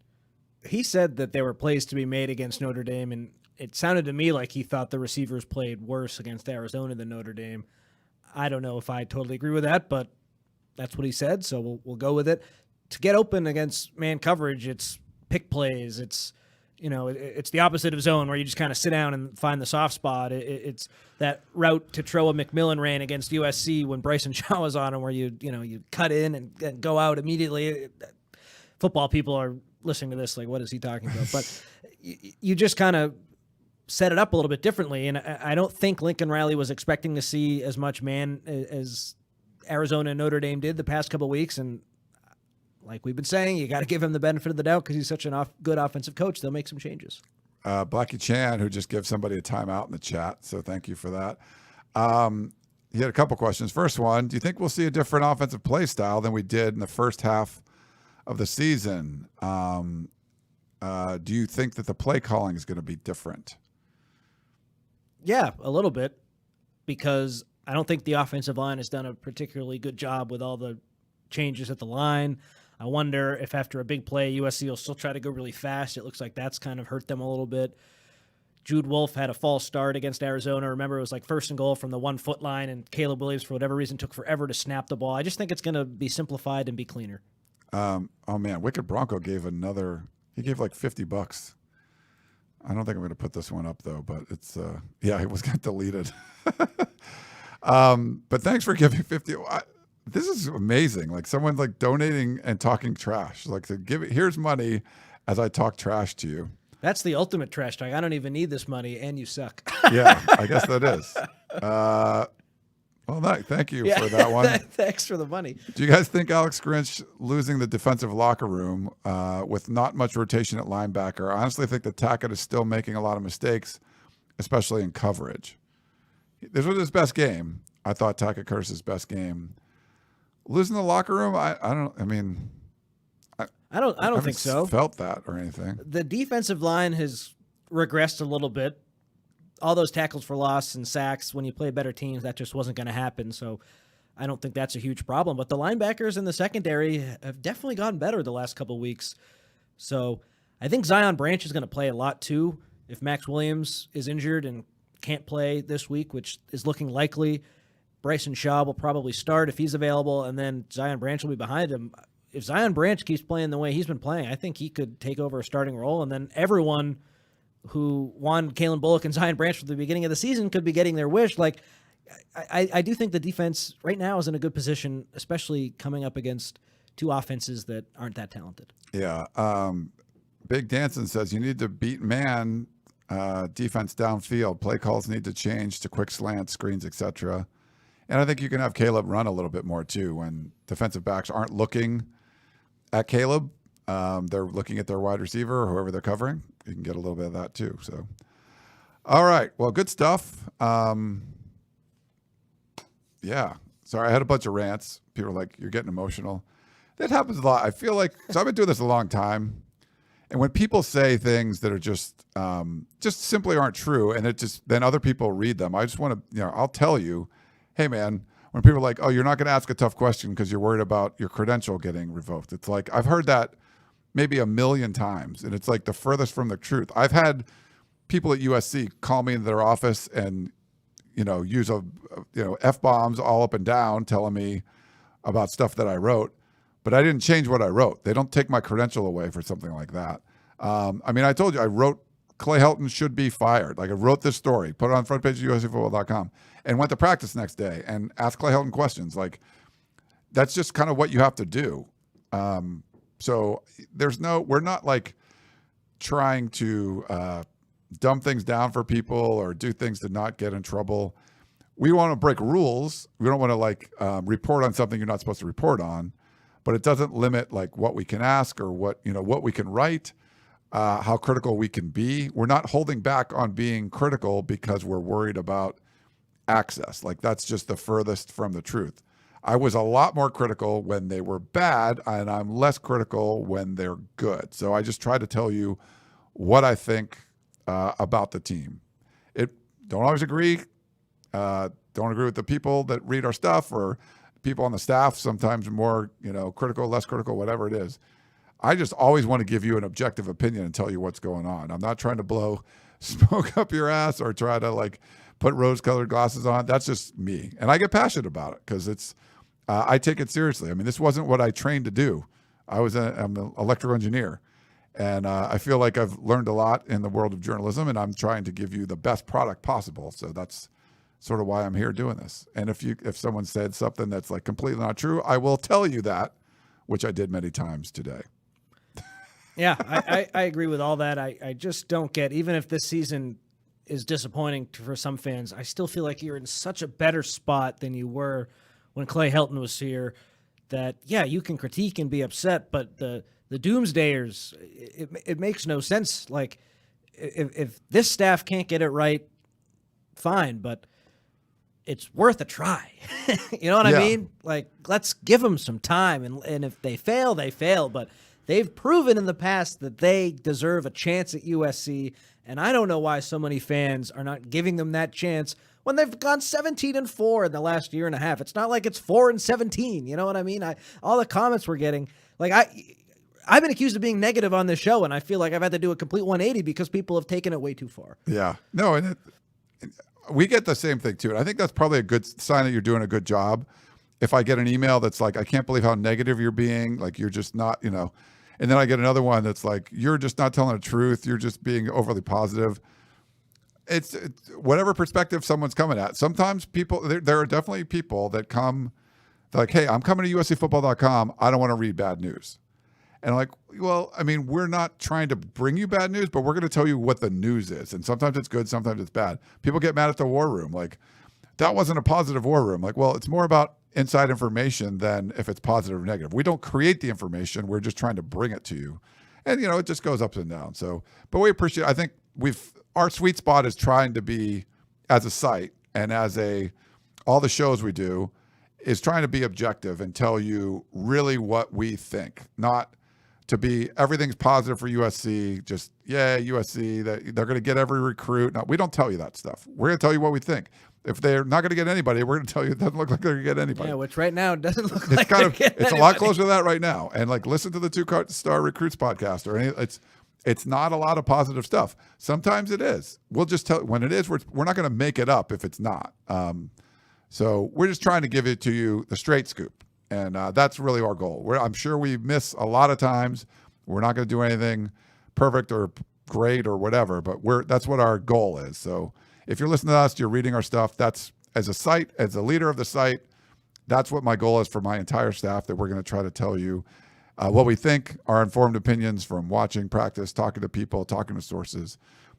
He said that there were plays to be made against Notre Dame, and it sounded to me like he thought the receivers played worse against Arizona than Notre Dame. I don't know if I totally agree with that, but that's what he said, so we'll go with it. To get open against man coverage, it's pick plays. It's, it's the opposite of zone where you just kind of sit down and find the soft spot. It's that route to Troa McMillan ran against USC when Bryson Shaw was on him, where you cut in and go out immediately. Football people are listening to this like, what is he talking about? But you just kind of set it up a little bit differently, and I don't think Lincoln Riley was expecting to see as much man as Arizona and Notre Dame did the past couple of weeks, and like we've been saying, you got to give him the benefit of the doubt because he's such a good offensive coach. They'll make some changes. Blackie Chan, who just gives somebody a timeout in the chat, so thank you for that. He had a couple questions. First one: do you think we'll see a different offensive play style than we did in the first half of the season? Do you think that the play calling is going to be different? Yeah, a little bit, because I don't think the offensive line has done a particularly good job with all the changes at the line. I wonder if after a big play, USC will still try to go really fast. It looks like that's kind of hurt them a little bit. Jude Wolfe had a false start against Arizona. Remember, it was like 1st and goal from the 1 foot line, and Caleb Williams, for whatever reason, took forever to snap the ball. I just think it's going to be simplified and be cleaner. Oh man, Wicked Bronco gave like $50. I don't think I'm going to put this one up though, but it's it was got deleted. But thanks for giving 50. This is amazing. Like someone's like donating and talking trash. Like to here's money as I talk trash to you. That's the ultimate trash talk. I don't even need this money, and you suck. Yeah, I guess that is. Thank you for that one. Thanks for the money. Do you guys think Alex Grinch losing the defensive locker room with not much rotation at linebacker? I honestly think that Tackett is still making a lot of mistakes, especially in coverage. This was his best game. I thought Tackett Curtis's best game. Losing the locker room, I don't think so. Felt that or anything. The defensive line has regressed a little bit. All those tackles for loss and sacks, when you play better teams, that just wasn't going to happen. So I don't think that's a huge problem. But the linebackers in the secondary have definitely gotten better the last couple of weeks. So I think Zion Branch is going to play a lot too. If Max Williams is injured and can't play this week, which is looking likely, Bryson Shaw will probably start if he's available, and then Zion Branch will be behind him. If Zion Branch keeps playing the way he's been playing, I think he could take over a starting role, and then everyone who wanted Kalen Bullock and Zion Branch from the beginning of the season could be getting their wish. Like, I do think the defense right now is in a good position, especially coming up against two offenses that aren't that talented. Yeah. Big Danson says you need to beat man defense downfield. Play calls need to change to quick slants, screens, etc. And I think you can have Caleb run a little bit more too when defensive backs aren't looking at Caleb. They're looking at their wide receiver or whoever they're covering. You can get a little bit of that too. So, all right. Well, good stuff. Yeah. Sorry, I had a bunch of rants. People are like, you're getting emotional. That happens a lot. I feel like, so I've been doing this a long time. And when people say things that are just simply aren't true, and then other people read them, I just want to, I'll tell you, hey man, when people are like, oh, you're not going to ask a tough question because you're worried about your credential getting revoked. It's like, I've heard that maybe 1 million times, and it's like the furthest from the truth. I've had people at USC call me into their office and, use F-bombs all up and down telling me about stuff that I wrote, but I didn't change what I wrote. They don't take my credential away for something like that. I mean, I told you, I wrote Clay Helton should be fired. Like I wrote this story, put it on the front page of USCfootball.com, and went to practice next day and asked Clay Helton questions. Like that's just kind of what you have to do. So we're not like trying to dumb things down for people or do things to not get in trouble. We want to break rules. We don't want to like report on something you're not supposed to report on, but it doesn't limit like what we can ask or what we can write, how critical we can be. We're not holding back on being critical because we're worried about access. Like that's just the furthest from the truth. I was a lot more critical when they were bad, and I'm less critical when they're good. So I just try to tell you what I think about the team. Don't always agree. Don't agree with the people that read our stuff or people on the staff, sometimes more, critical, less critical, whatever it is. I just always want to give you an objective opinion and tell you what's going on. I'm not trying to blow smoke up your ass or try to like put rose-colored glasses on. That's just me. And I get passionate about it because I take it seriously. I mean, this wasn't what I trained to do. I'm an electrical engineer. And I feel like I've learned a lot in the world of journalism, and I'm trying to give you the best product possible. So that's sort of why I'm here doing this. And if someone said something that's like completely not true, I will tell you that, which I did many times today. Yeah, I agree with all that. I just don't get, even if this season is disappointing for some fans, I still feel like you're in such a better spot than you were when Clay Helton was here, that, yeah, you can critique and be upset, but the doomsdayers, it makes no sense. Like, if this staff can't get it right, fine, but it's worth a try. You know what I mean? Like, let's give them some time, and if they fail, they fail, but they've proven in the past that they deserve a chance at USC, and I don't know why so many fans are not giving them that chance when they've gone 17-4 in the last year and a half. It's not like it's 4-17. You know what I mean? All the comments we're getting, like I've been accused of being negative on this show, and I feel like I've had to do a complete 180 because people have taken it way too far. Yeah. No, and we get the same thing too. And I think that's probably a good sign that you're doing a good job. If I get an email that's like, I can't believe how negative you're being, like you're just not, and then I get another one that's like, you're just not telling the truth. You're just being overly positive. It's whatever perspective someone's coming at. Sometimes there are definitely people that come like, hey, I'm coming to USCfootball.com. I don't want to read bad news. And I'm like, well, I mean, we're not trying to bring you bad news, but we're going to tell you what the news is. And sometimes it's good, sometimes it's bad. People get mad at the war room. Like, that wasn't a positive war room. Like, well, it's more about inside information than if it's positive or negative. We don't create the information. We're just trying to bring it to you. And, it just goes ups and downs. So, but we appreciate, I think our sweet spot is trying to be, as a site and as all the shows we do, is trying to be objective and tell you really what we think, not to be everything's positive for USC, just, yeah, USC, they're going to get every recruit. No, we don't tell you that stuff. We're going to tell you what we think. If they're not going to get anybody, we're going to tell you it doesn't look like they're going to get anybody. Yeah, which right now doesn't look it's like kind of, it's a lot closer to that right now. And like, listen to the 2-Star Recruits podcast or it's not a lot of positive stuff. Sometimes it is. We'll just tell when it is. We're not going to make it up if it's not. So we're just trying to give it to you the straight scoop. And that's really our goal. I'm sure we miss a lot of times. We're not going to do anything perfect or great or whatever, but that's what our goal is. So if you're listening to us, you're reading our stuff, that's as a site, as a leader of the site, that's what my goal is for my entire staff, that we're going to try to tell you what we think, our informed opinions from watching practice, talking to people, talking to sources.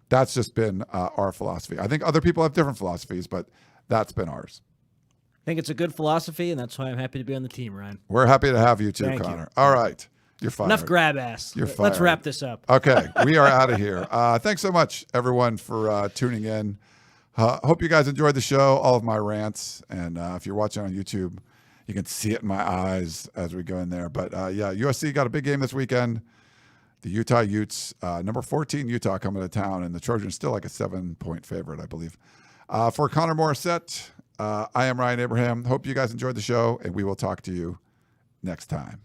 That's just been our philosophy. I think other people have different philosophies, but that's been ours. I think it's a good philosophy, and that's why I'm happy to be on the team, Ryan. We're happy to have you too, Thank Connor. you. All right. You're fired. Enough grab ass. You're Let's fired. wrap this up. Okay. We are out of here. Thanks so much, everyone, for tuning in. Hope you guys enjoyed the show, all of my rants. And if you're watching on YouTube, you can see it in my eyes as we go in there. But yeah, USC got a big game this weekend. The Utah Utes, number 14 Utah coming to town, and the Trojans still like a 7-point favorite, I believe. For Connor Morrissette, I am Ryan Abraham. Hope you guys enjoyed the show, and we will talk to you next time.